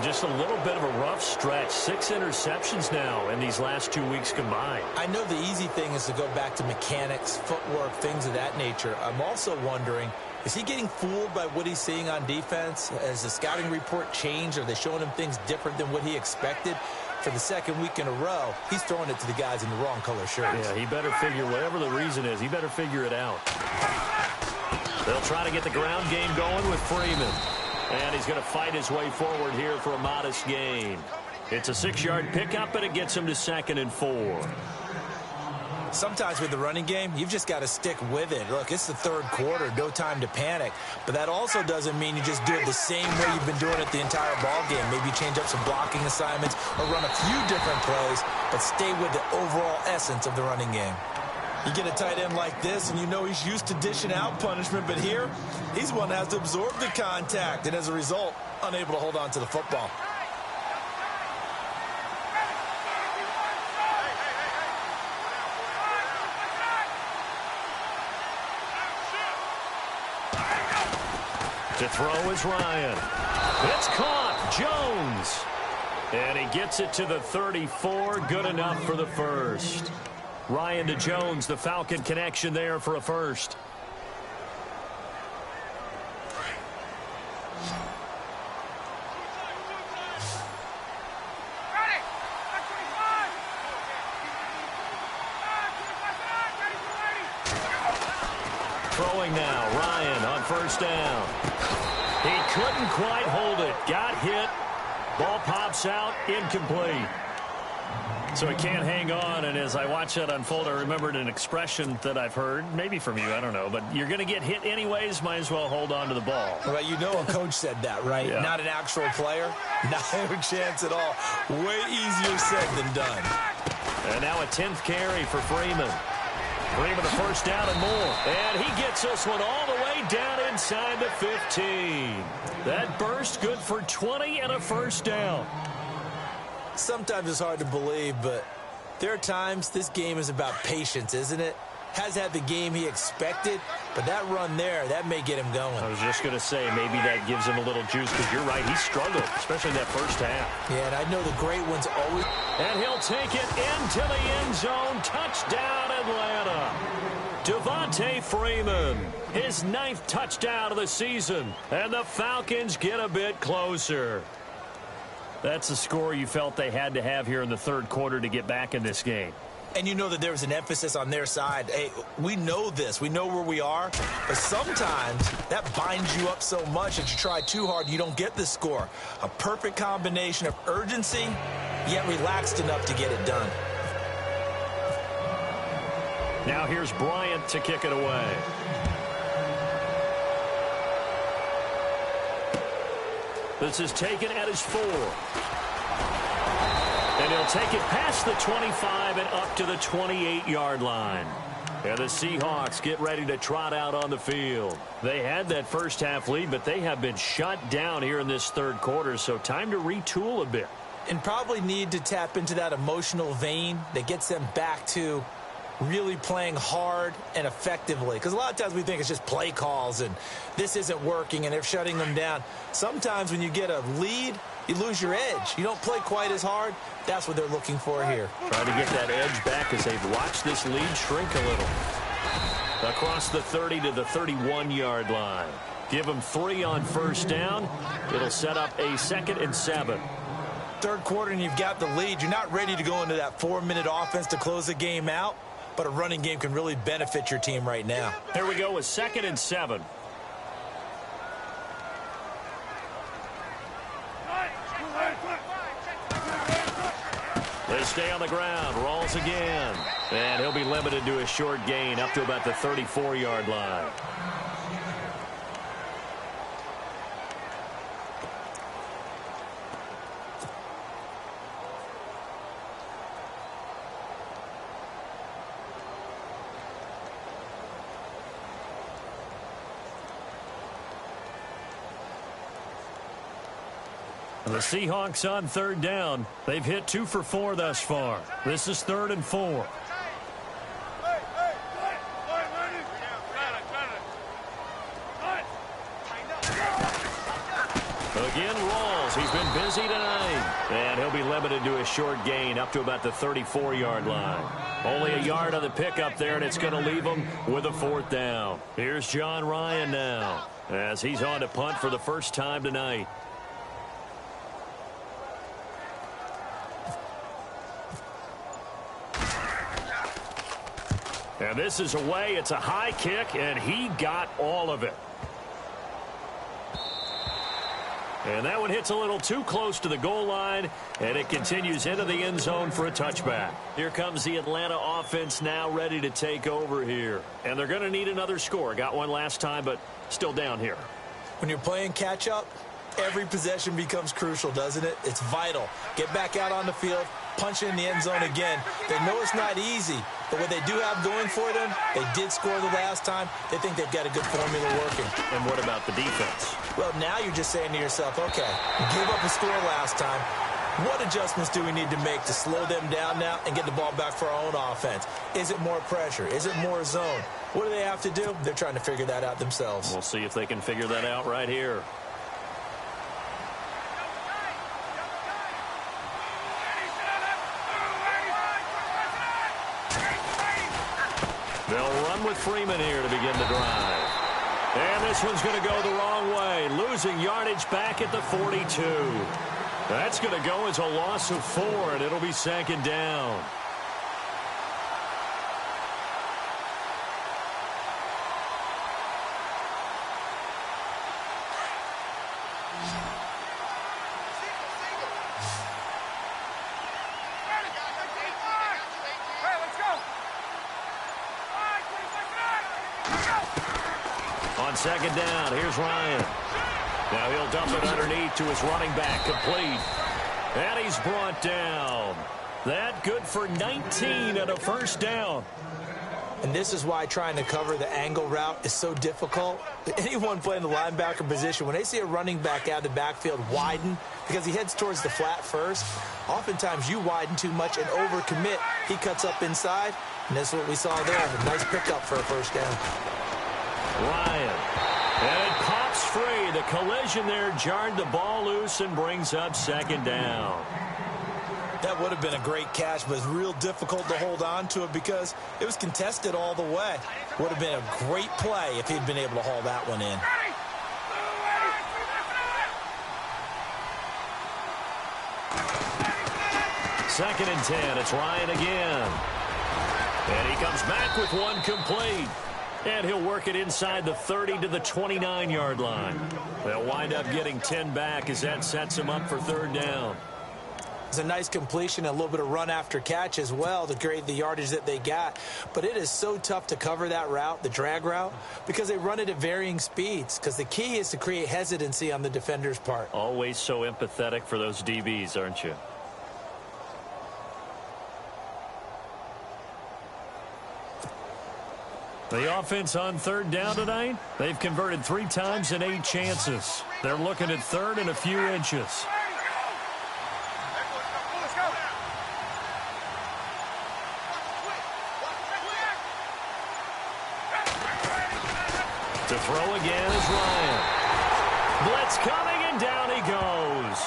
Just a little bit of a rough stretch. 6 interceptions now in these last 2 weeks combined. I know the easy thing is to go back to mechanics, footwork, things of that nature. I'm also wondering, is he getting fooled by what he's seeing on defense? Has the scouting report changed? Are they showing him things different than what he expected? For the second week in a row, he's throwing it to the guys in the wrong color shirts. Yeah, he better figure, whatever the reason is, he better figure it out. They'll try to get the ground game going with Freeman. And he's going to fight his way forward here for a modest gain. It's a 6-yard pickup, and it gets him to 2nd and 4. Sometimes with the running game, you've just got to stick with it. Look, it's the third quarter, no time to panic. But that also doesn't mean you just do it the same way you've been doing it the entire ball game. Maybe change up some blocking assignments or run a few different plays, but stay with the overall essence of the running game. You get a tight end like this, and you know he's used to dishing out punishment, but here, he's one that has to absorb the contact, and as a result, unable to hold on to the football. To throw is Ryan. It's caught. Jones. And he gets it to the 34. Good enough for the first. Ryan to Jones, the Falcon connection there for a first. Throwing now, Ryan on first down. He couldn't quite hold it. Got hit. Ball pops out, incomplete. So he can't hang on, and as I watch that unfold, I remembered an expression that I've heard, maybe from you, I don't know, but you're going to get hit anyways, might as well hold on to the ball. Well, you know a coach said that, right? Yeah. Not an actual player. No chance at all. Way easier said than done. And now a 10th carry for Freeman. Freeman the first down and more. And he gets this one all the way down inside the 15. That burst good for 20 and a first down. Sometimes it's hard to believe, but there are times this game is about patience, isn't it? Has had the game he expected, but that run there, that may get him going. I was just going to say, maybe that gives him a little juice, because you're right, he struggled, especially in that first half. Yeah, and I know the great ones always... And he'll take it into the end zone. Touchdown, Atlanta. Devontae Freeman, his 9th touchdown of the season, and the Falcons get a bit closer. That's the score you felt they had to have here in the third quarter to get back in this game. And you know that there was an emphasis on their side. Hey, we know this. We know where we are. But sometimes that binds you up so much that you try too hard and you don't get the score. A perfect combination of urgency, yet relaxed enough to get it done. Now here's Bryant to kick it away. This is taken at his 4. And he'll take it past the 25 and up to the 28-yard line. And the Seahawks get ready to trot out on the field. They had that first half lead, but they have been shut down here in this third quarter, so time to retool a bit. And probably need to tap into that emotional vein that gets them back to really playing hard and effectively. Because a lot of times we think it's just play calls and this isn't working and they're shutting them down. Sometimes when you get a lead, you lose your edge. You don't play quite as hard. That's what they're looking for here. Trying to get that edge back as they've watched this lead shrink a little. Across the 30 to the 31-yard line. Give them 3 on first down. It'll set up a 2nd and 7. Third quarter and you've got the lead. You're not ready to go into that 4-minute offense to close the game out. But a running game can really benefit your team right now. Here we go with 2nd and 7. They stay on the ground. Rolls again. And he'll be limited to a short gain up to about the 34-yard line. The Seahawks on third down. They've hit 2 for 4 thus far. This is 3rd and 4. They'll Again, Rawls. He's been busy tonight. And he'll be limited to a short gain up to about the 34-yard line. Only a yard on the pickup there, and it's going to leave him with a 4th down. Here's John Ryan now as he's on to punt for the first time tonight. And this is away. It's a high kick, and he got all of it. And that one hits a little too close to the goal line, and it continues into the end zone for a touchback. Here comes the Atlanta offense now ready to take over here. And they're going to need another score. Got one last time, but still down here. When you're playing catch-up, every possession becomes crucial, doesn't it? It's vital. Get back out on the field, punch it in the end zone again. They know it's not easy, but what they do have going for them, they did score the last time. They think they've got a good formula working. And what about the defense? Well, now you're just saying to yourself, okay, give up a score last time. What adjustments do we need to make to slow them down now and get the ball back for our own offense? Is it more pressure? Is it more zone? What do they have to do? They're trying to figure that out themselves. We'll see if they can figure that out right here. They'll run with Freeman here to begin the drive. And this one's going to go the wrong way, losing yardage back at the 42. That's going to go as a loss of 4, and it'll be 2nd down. On 2nd down, here's Ryan. Now he'll dump it underneath to his running back, complete. And he's brought down. That good for 19 and a 1st down. And this is why trying to cover the angle route is so difficult. Anyone playing the linebacker position, when they see a running back out of the backfield widen, because he heads towards the flat first, oftentimes you widen too much and overcommit. He cuts up inside, and that's what we saw there. A nice pickup for a 1st down. Ryan. And it pops free. The collision there jarred the ball loose and brings up 2nd down. That would have been a great catch, but it's real difficult to hold on to it because it was contested all the way. Would have been a great play if he'd been able to haul that one in. 2nd and 10. It's Ryan again. And he comes back with one complete. And he'll work it inside the 30 to the 29-yard line. They'll wind up getting 10 back as that sets him up for 3rd down. It's a nice completion, a little bit of run after catch as well to create the yardage that they got. But it is so tough to cover that route, the drag route, because they run it at varying speeds. Because the key is to create hesitancy on the defender's part. Always so empathetic for those DBs, aren't you? The offense on 3rd down tonight, they've converted 3 times in 8 chances. They're looking at 3rd and a few inches. To throw again is Ryan. Blitz coming, and down he goes.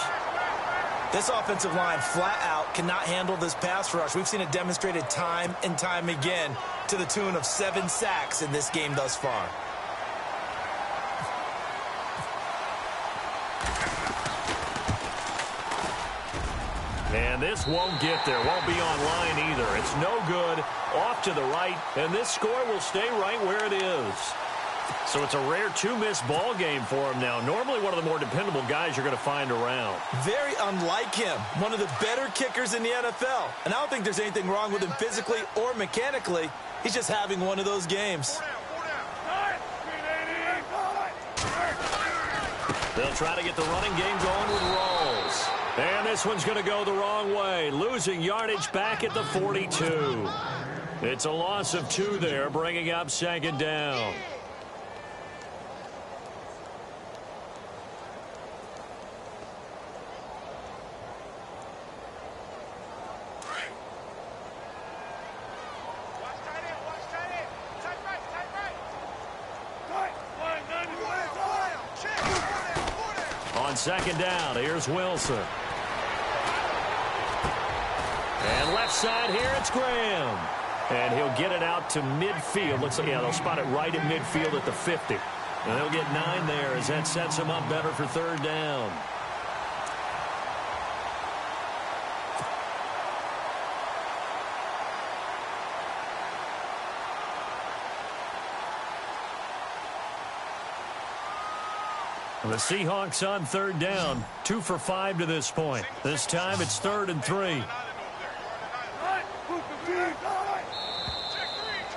This offensive line flat out cannot handle this pass rush. We've seen it demonstrated time and time again to the tune of 7 sacks in this game thus far. And this won't get there, won't be online either. It's no good, off to the right, and this score will stay right where it is. So it's a rare 2-miss ball game for him now. Normally one of the more dependable guys you're going to find around. Very unlike him. One of the better kickers in the NFL. And I don't think there's anything wrong with him physically or mechanically. He's just having one of those games. They'll try to get the running game going with Rawls. And this one's going to go the wrong way, losing yardage back at the 42. It's a loss of 2 there, bringing up 2nd down. On On second down, here's Wilson. And left side here, it's Graham. And he'll get it out to midfield. Looks like, yeah, they'll spot it right at midfield at the 50. And they'll get 9 there as that sets them up better for third down. The Seahawks on third down, 2 for 5 to this point. This time it's 3rd and 3.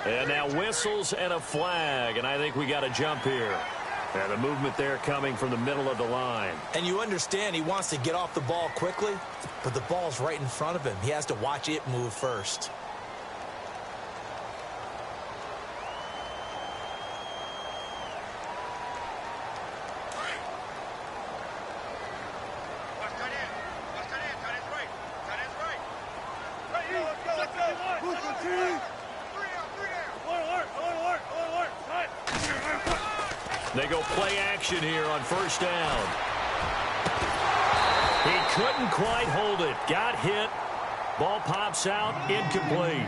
And now whistles and a flag, and I think we got a jump here. And the movement there coming from the middle of the line. And you understand he wants to get off the ball quickly, but the ball's right in front of him. He has to watch it move first. They go play action here on first down. He couldn't quite hold it. Got hit. Ball pops out. Incomplete.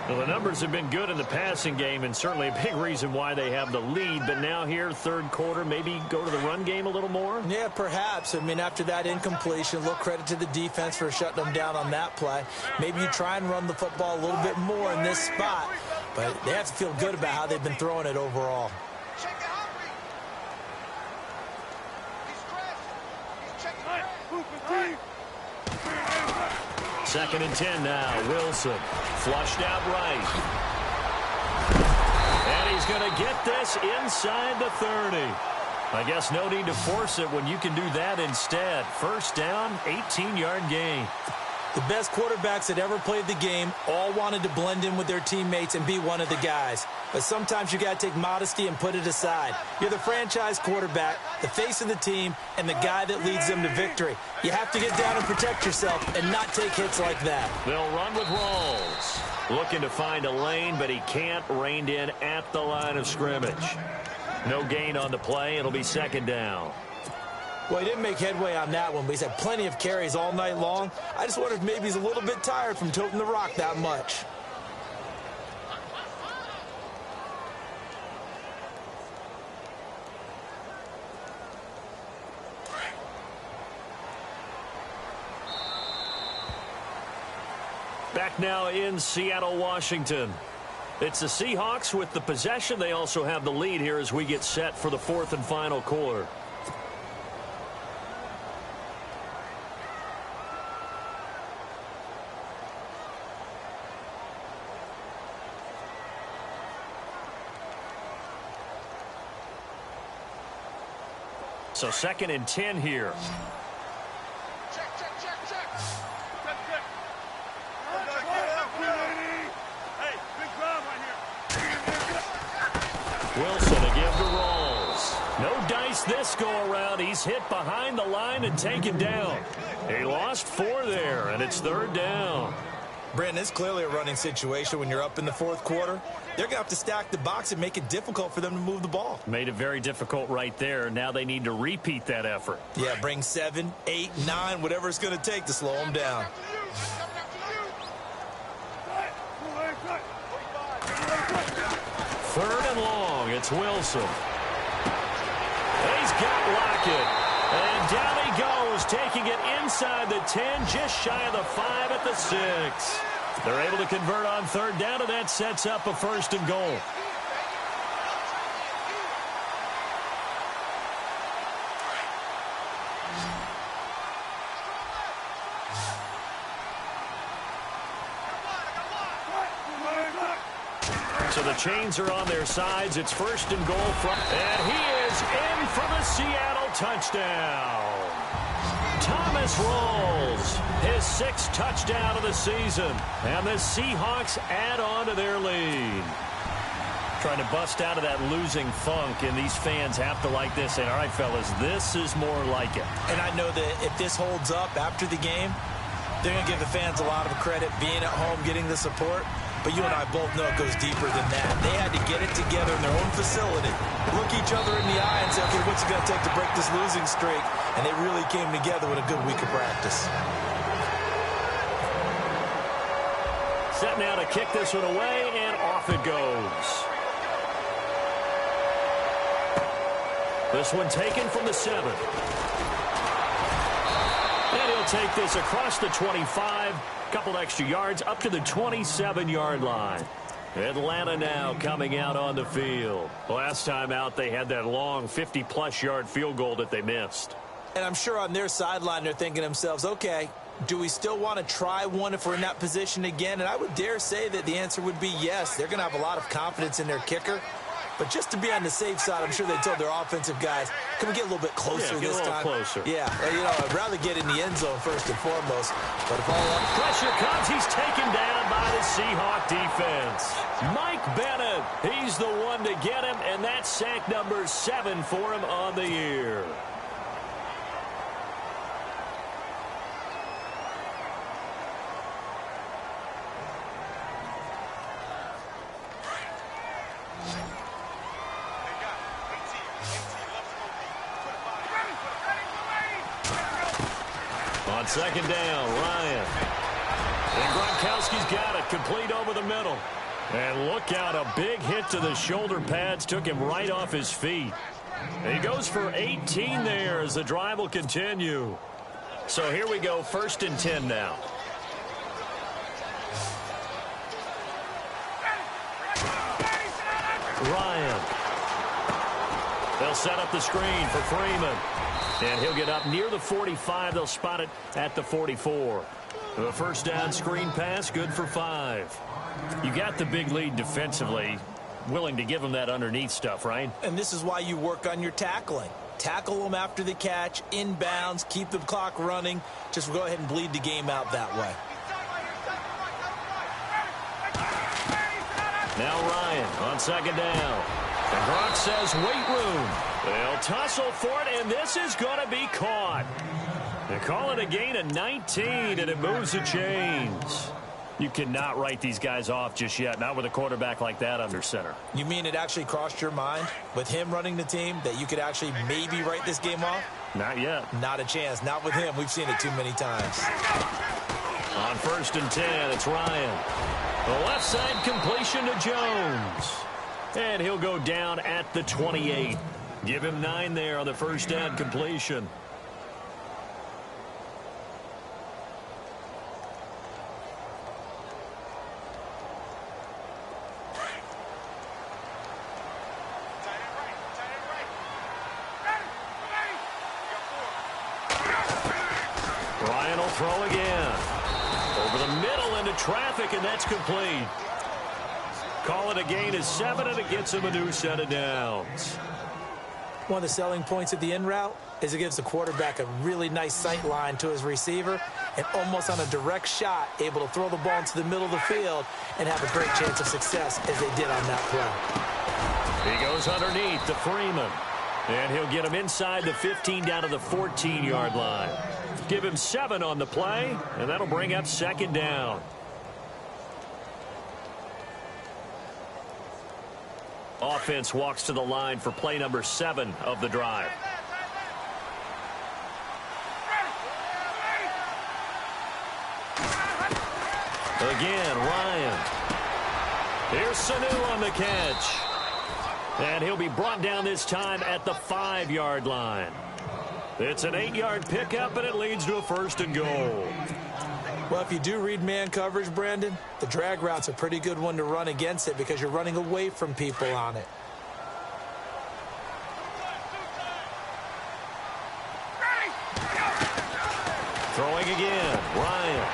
Well, the numbers have been good in the passing game, and certainly a big reason why they have the lead. But now here, third quarter, maybe go to the run game a little more? Yeah, perhaps. I mean, after that incompletion, a little credit to the defense for shutting them down on that play. Maybe you try and run the football a little bit more in this spot. But they have to feel good about how they've been throwing it overall. Second and 10 now. Wilson flushed out right. And he's going to get this inside the 30. I guess no need to force it when you can do that instead. First down, 18-yard gain. The best quarterbacks that ever played the game all wanted to blend in with their teammates and be one of the guys. But sometimes you got to take modesty and put it aside. You're the franchise quarterback, the face of the team, and the guy that leads them to victory. You have to get down and protect yourself and not take hits like that. They'll run with Rawls. Looking to find a lane, but he can't. Reined in at the line of scrimmage. No gain on the play. It'll be second down. Well, he didn't make headway on that one, but he's had plenty of carries all night long. I just wonder if maybe he's a little bit tired from toting the rock that much. Back now in Seattle, Washington. It's the Seahawks with the possession. They also have the lead here as we get set for the 4th and final quarter. So 2nd and 10 here. Wilson to give to Rawls. No dice this go-around. He's hit behind the line and taken down. He lost 4 there, and it's 3rd down. Brandon, it's clearly a running situation when you're up in the 4th quarter. They're going to have to stack the box and make it difficult for them to move the ball. Made it very difficult right there. Now they need to repeat that effort. Yeah, bring 7, 8, 9, whatever it's going to take to slow them down. 3rd and long. It's Wilson. He's got Lockett. And down he goes, taking it inside the 10, just shy of the 5 at the 6. They're able to convert on 3rd down, and that sets up a 1st and goal. So the chains are on their sides. It's 1st and goal from, and he is in for the Seattle touchdown. Thomas Rawls, his 6th touchdown of the season, and the Seahawks add on to their lead. Trying to bust out of that losing funk, and these fans have to like this. And all right, fellas, this is more like it. And I know that if this holds up after the game, they're going to give the fans a lot of credit being at home, getting the support. but you and I both know it goes deeper than that. They had to get it together in their own facility, look each other in the eye and say, okay, what's it going to take to break this losing streak? And they really came together with a good week of practice. Set now to kick this one away, and off it goes. This one taken from the 7. And he'll take this across the 25. Couple extra yards up to the 27-yard line. Atlanta now coming out on the field. Last time out, they had that long 50-plus yard field goal that they missed. And I'm sure on their sideline, they're thinking to themselves, okay, do we still want to try one if we're in that position again? And I would dare say that the answer would be yes. They're going to have a lot of confidence in their kicker. But just to be on the safe side, I'm sure they told their offensive guys, can we get a little bit closer this time? Closer. Yeah, well, you know, I'd rather get in the end zone first and foremost. But if all up pressure comes, he's taken down by the Seahawk defense. Mike Bennett, he's the one to get him, and that's sack number 7 for him on the year. On second down, Ryan. And Gronkowski's got it, complete over the middle. And look out, a big hit to the shoulder pads took him right off his feet. And he goes for 18 there as the drive will continue. So here we go, 1st and 10 now. Ryan. They'll set up the screen for Freeman. And he'll get up near the 45. They'll spot it at the 44. The first down screen pass, good for 5. You got the big lead defensively. Willing to give them that underneath stuff, right? And this is why you work on your tackling. Tackle them after the catch, inbounds, keep the clock running. Just go ahead and bleed the game out that way. Now Ryan on second down. And Gronk says wait room. They'll tussle for it, and this is going to be caught. They call it a gain of 19, and it moves the chains. You cannot write these guys off just yet, not with a quarterback like that under center. You mean it actually crossed your mind with him running the team that you could actually maybe write this game off? Not yet. Not a chance. Not with him. We've seen it too many times. On 1st and 10, it's Ryan. The left side completion to Jones. And he'll go down at the 28. Give him 9 there on the first down completion. Ryan will throw again. Over the middle into traffic, and that's complete. Call it a gain of 7, and it gets him a new set of downs. One of the selling points of the in route is it gives the quarterback a really nice sight line to his receiver and almost on a direct shot able to throw the ball into the middle of the field and have a great chance of success as they did on that play. He goes underneath to Freeman. And he'll get him inside the 15 down to the 14-yard line. Give him 7 on the play, and that'll bring up second down. Offense walks to the line for play number 7 of the drive. Again, Ryan. Here's Sanu on the catch. And he'll be brought down this time at the 5-yard line. It's an 8-yard pickup, and it leads to a 1st and goal. Well, if you do read man coverage, Brandon, the drag route's a pretty good one to run against it because you're running away from people on it. Throwing again, Ryan.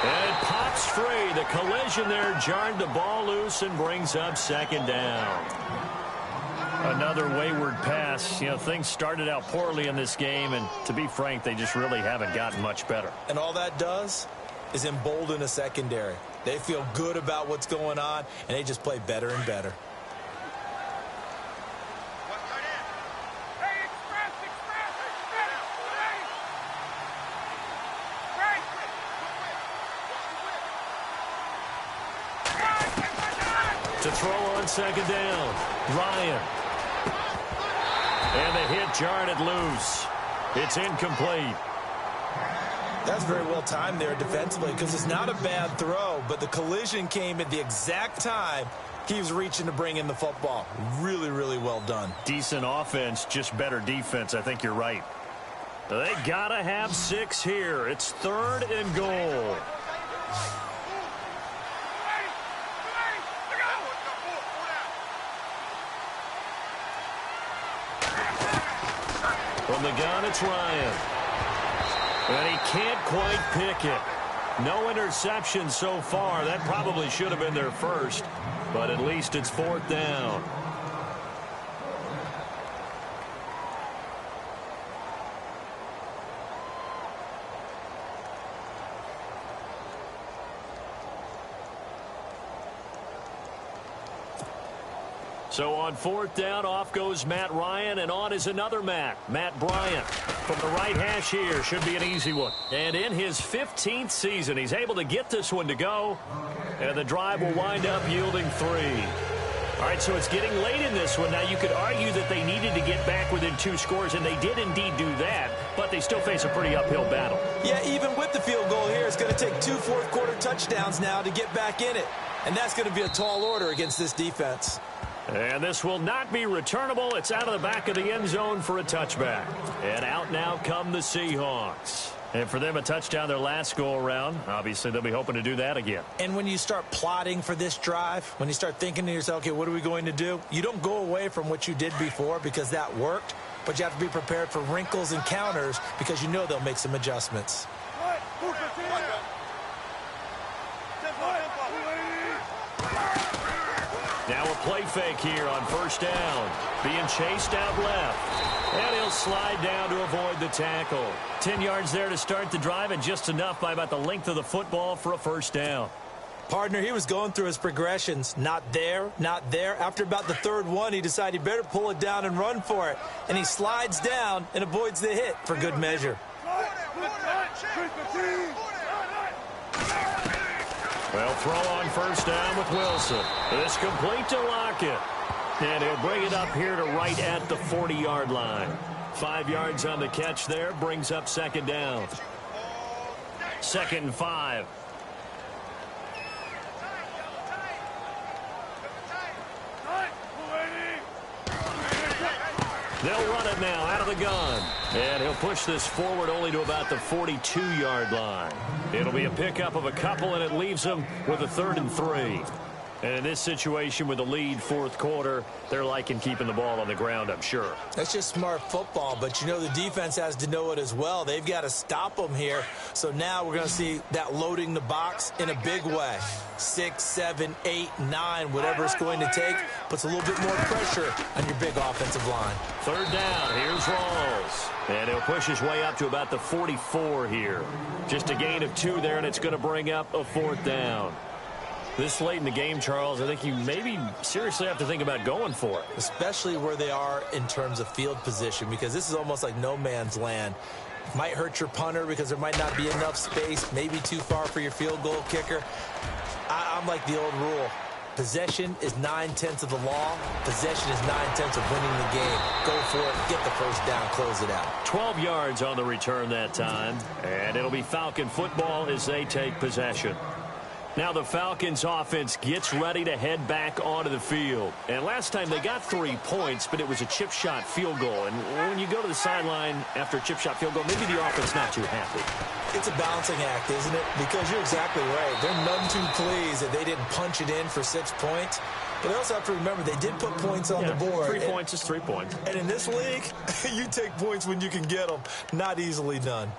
And it pops free. The collision there jarred the ball loose and brings up second down. Another wayward pass. You know, things started out poorly in this game, and to be frank, they just really haven't gotten much better. And all that does is embolden a secondary. They feel good about what's going on, and they just play better and better. To throw on second down, Ryan. And the hit jarred it loose. It's incomplete. That's very well timed there defensively because it's not a bad throw, but the collision came at the exact time he was reaching to bring in the football. Really, really well done. Decent offense, just better defense. I think you're right. They gotta have 6 here. It's 3rd and goal. From the gun, it's Ryan. And he can't quite pick it. No interception so far. That probably should have been their first, but at least it's 4th down. So on 4th down, off goes Matt Ryan, and on is another Matt Bryant. From the right hash here, should be an easy one. And in his 15th season, he's able to get this one to go, and the drive will wind up yielding 3. All right, so it's getting late in this one. Now, you could argue that they needed to get back within 2 scores, and they did indeed do that, but they still face a pretty uphill battle. Yeah, even with the field goal here, it's going to take 2 fourth-quarter touchdowns now to get back in it, and that's going to be a tall order against this defense. And this will not be returnable. It's out of the back of the end zone for a touchback. And out now come the Seahawks. And for them, a touchdown their last go-around. Obviously, they'll be hoping to do that again. And when you start plotting for this drive, when you start thinking to yourself, okay, what are we going to do? You don't go away from what you did before because that worked, but you have to be prepared for wrinkles and counters because you know they'll make some adjustments. Now a play fake here on 1st down. Being chased out left. And he'll slide down to avoid the tackle. 10 yards there to start the drive, and just enough by about the length of the football for a 1st down. Partner, he was going through his progressions. Not there, not there. After about the 3rd one, he decided he better pull it down and run for it. And he slides down and avoids the hit for good measure. Well, throw on 1st down with Wilson. It's complete to Lockett. And he'll bring it up here to right at the 40-yard line. 5 yards on the catch there, brings up 2nd down. 2nd and 5. They'll run it now out of the gun. And he'll push this forward only to about the 42-yard line. It'll be a pickup of a couple, and it leaves them with a 3rd and 3. And in this situation with the lead 4th quarter, they're liking keeping the ball on the ground, I'm sure. That's just smart football, but you know the defense has to know it as well. They've got to stop them here. So now we're going to see that loading the box in a big way. 6, 7, 8, 9, whatever it's going to take, puts a little bit more pressure on your big offensive line. 3rd down, here's Rawls. And he'll push his way up to about the 44 here. Just a gain of 2 there, and it's going to bring up a 4th down. This late in the game, Charles, I think you maybe seriously have to think about going for it. Especially where they are in terms of field position, because this is almost like no man's land. Might hurt your punter because there might not be enough space, maybe too far for your field goal kicker. I'm like the old rule. Possession is 9/10 of the law. Possession is 9/10 of winning the game. Go for it. Get the 1st down. Close it out. 12 yards on the return that time. And it'll be Falcon football as they take possession. Now the Falcons offense gets ready to head back onto the field. And last time they got 3 points, but it was a chip shot field goal. And when you go to the sideline after a chip shot field goal, maybe the offense not too happy. It's a balancing act, isn't it? Because you're exactly right. They're none too pleased that they didn't punch it in for 6 points. But they also have to remember they did put points on the board. 3 points is 3 points. And in this league, you take points when you can get them. Not easily done.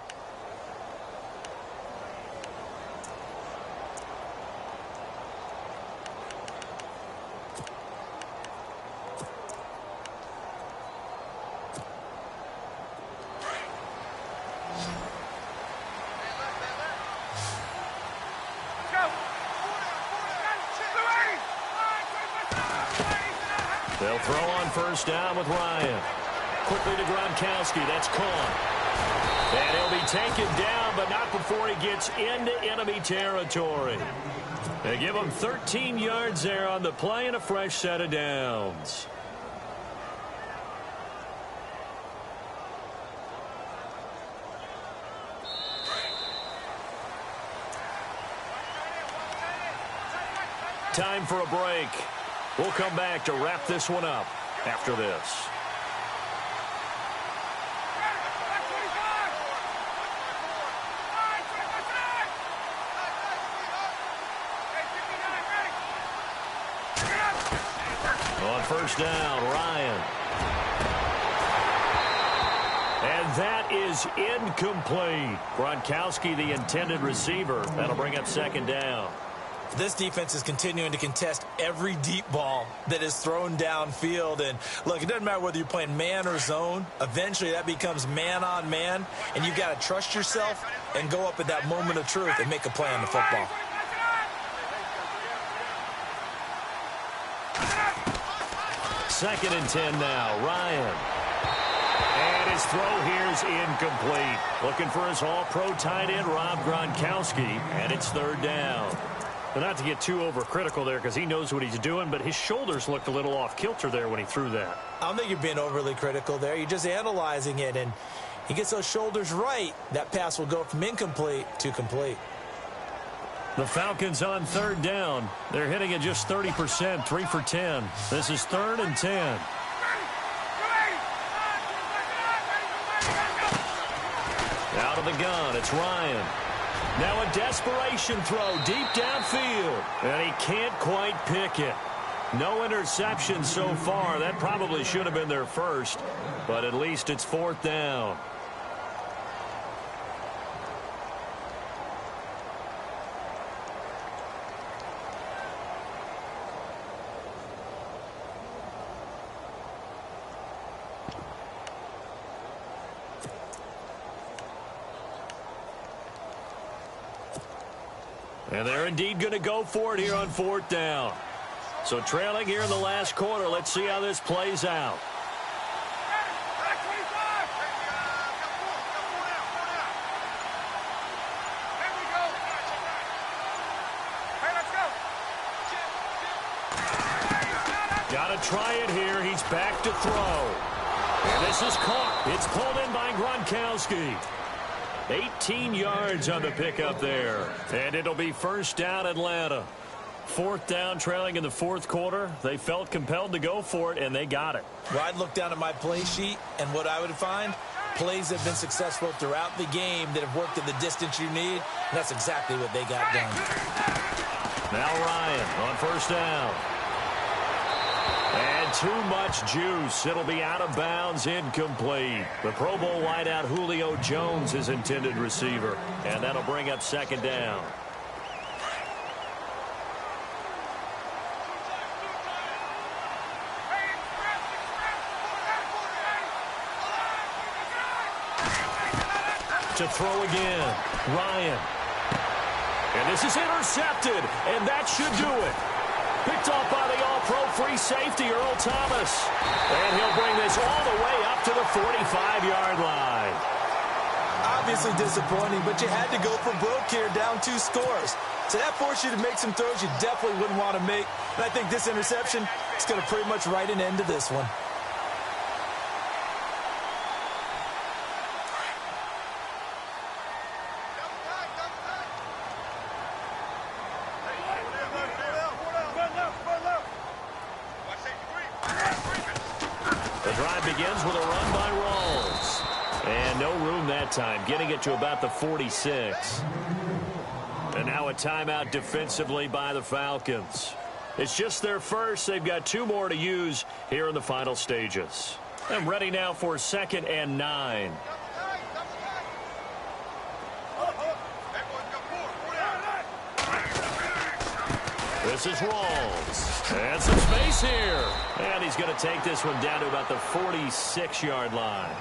They'll throw on 1st down with Ryan. Quickly to Gronkowski. That's caught. And he'll be taken down, but not before he gets into enemy territory. They give him 13 yards there on the play and a fresh set of downs. Time for a break. We'll come back to wrap this one up after this. On first down, Ryan. And that is incomplete. Gronkowski, the intended receiver. That'll bring up second down. This defense is continuing to contest every deep ball that is thrown downfield. And, look, it doesn't matter whether you're playing man or zone. Eventually, that becomes man-on-man, and you've got to trust yourself and go up at that moment of truth and make a play on the football. Second and 10 now, Ryan. And his throw here is incomplete. Looking for his all-pro tight end, Rob Gronkowski, and it's third down. But not to get too overcritical there because he knows what he's doing, but his shoulders looked a little off kilter there when he threw that. I don't think you're being overly critical there. You're just analyzing it, and he gets those shoulders right. That pass will go from incomplete to complete. The Falcons on third down. They're hitting at just 30%, 3 for 10. This is third and 10. Out of the gun, it's Ryan. Now a desperation throw deep downfield, and he can't quite pick it. No interception so far. That probably should have been their first, but at least it's fourth down. And they're indeed going to go for it here on fourth down. So trailing here in the last quarter. Let's see how this plays out. Got to try it here. He's back to throw. And this is caught. It's pulled in by Gronkowski. 18 yards on the pickup there. And it'll be first down, Atlanta. Fourth down, trailing in the fourth quarter. They felt compelled to go for it, and they got it. Well, I'd look down at my play sheet, and what I would find, plays that have been successful throughout the game that have worked at the distance you need, and that's exactly what they got done. Now Ryan on first down. And too much juice. It'll be out of bounds, incomplete. The Pro Bowl wideout Julio Jones is intended receiver. And that'll bring up second down. To throw again, Ryan. And this is intercepted, and that should do it. Picked off by the all-pro free safety, Earl Thomas. And he'll bring this all the way up to the 45-yard line. Obviously disappointing, but you had to go for broke here, down 2 scores. So that forced you to make some throws you definitely wouldn't want to make. And I think this interception is going to pretty much write an end to this one. Begins with a run by Rawls. And no room that time, getting it to about the 46. And now a timeout defensively by the Falcons. It's just their first. They've got 2 more to use here in the final stages. I'm ready now for second and 9. This is Rawls. And some space here. And he's going to take this one down to about the 46-yard line.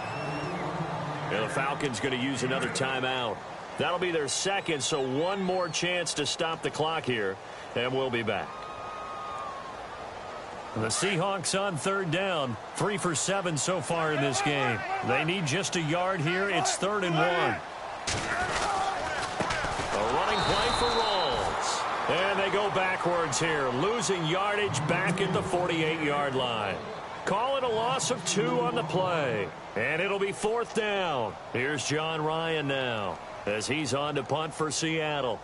And the Falcons going to use another timeout. That'll be their second, so one more chance to stop the clock here. And we'll be back. The Seahawks on third down, 3 for 7 so far in this game. They need just a yard here. It's 3rd and 1. A running play for Rawls. And they go backwards here, losing yardage back at the 48-yard line. Call it a loss of 2 on the play. And it'll be 4th down. Here's John Ryan now as he's on to punt for Seattle.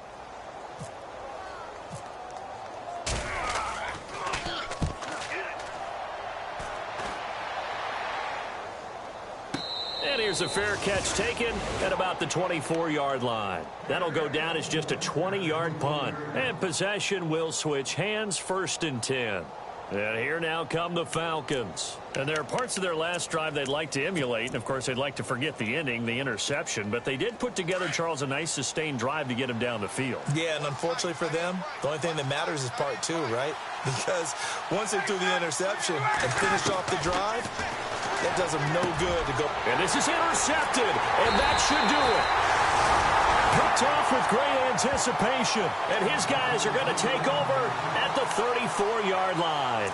And here's a fair catch taken at about the 24-yard line. That'll go down as just a 20-yard punt. And possession will switch hands, 1st and 10. And here now come the Falcons. And there are parts of their last drive they'd like to emulate. And, of course, they'd like to forget the ending, the interception. But they did put together, Charles, a nice sustained drive to get him down the field. Yeah, and unfortunately for them, the only thing that matters is part 2, right? Because once they threw the interception and finished off the drive, that does them no good to go. And this is intercepted, and that should do it. Picked off with great anticipation, and his guys are going to take over at the 34-yard line.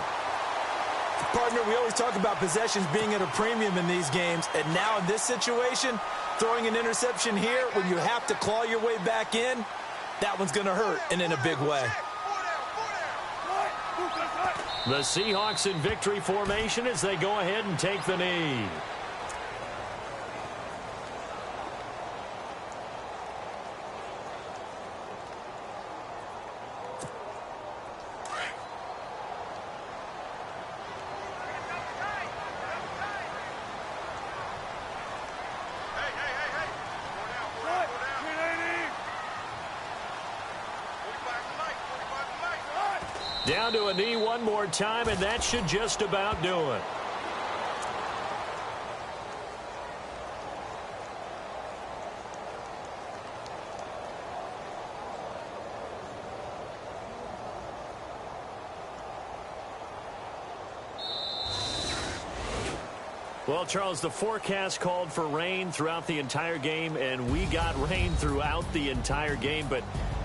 Partner, we always talk about possessions being at a premium in these games, and now in this situation, throwing an interception here when you have to claw your way back in, that one's going to hurt, and in a big way. The Seahawks in victory formation as they go ahead and take the knee. Down to a knee one more time, and that should just about do it. Well, Charles, the forecast called for rain throughout the entire game, and we got rain throughout the entire game. But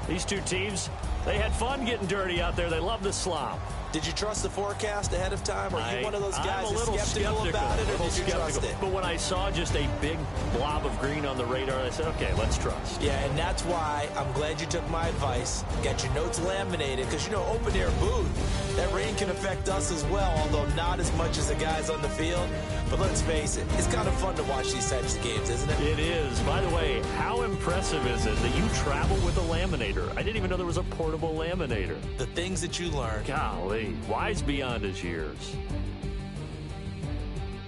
these two teams, they had fun getting dirty out there. They love the slop. Did you trust the forecast ahead of time? Or are you one of those guys I'm a little skeptical about it, or did you trust it? But when I saw just a big blob of green on the radar, I said, okay, let's trust. Yeah, and that's why I'm glad you took my advice. Got your notes laminated, because, you know, open-air booth, that rain can affect us as well, although not as much as the guys on the field. But let's face it, it's kind of fun to watch these types of games, isn't it? It is. By the way, how impressive is it that you travel with a laminator? I didn't even know there was a portable laminator. The things that you learn. Golly, wise beyond his years.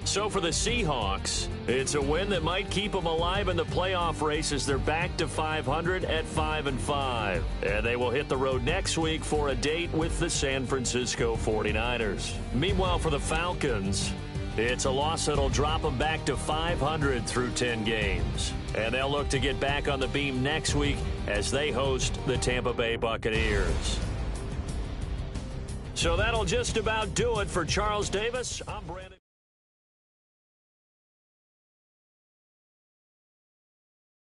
So for the Seahawks, it's a win that might keep them alive in the playoff race as they're back to 500 at 5-5. And they will hit the road next week for a date with the San Francisco 49ers. Meanwhile, for the Falcons, it's a loss that'll drop them back to 500 through 10 games. And they'll look to get back on the beam next week as they host the Tampa Bay Buccaneers. So that'll just about do it for Charles Davis. I'm Brandon.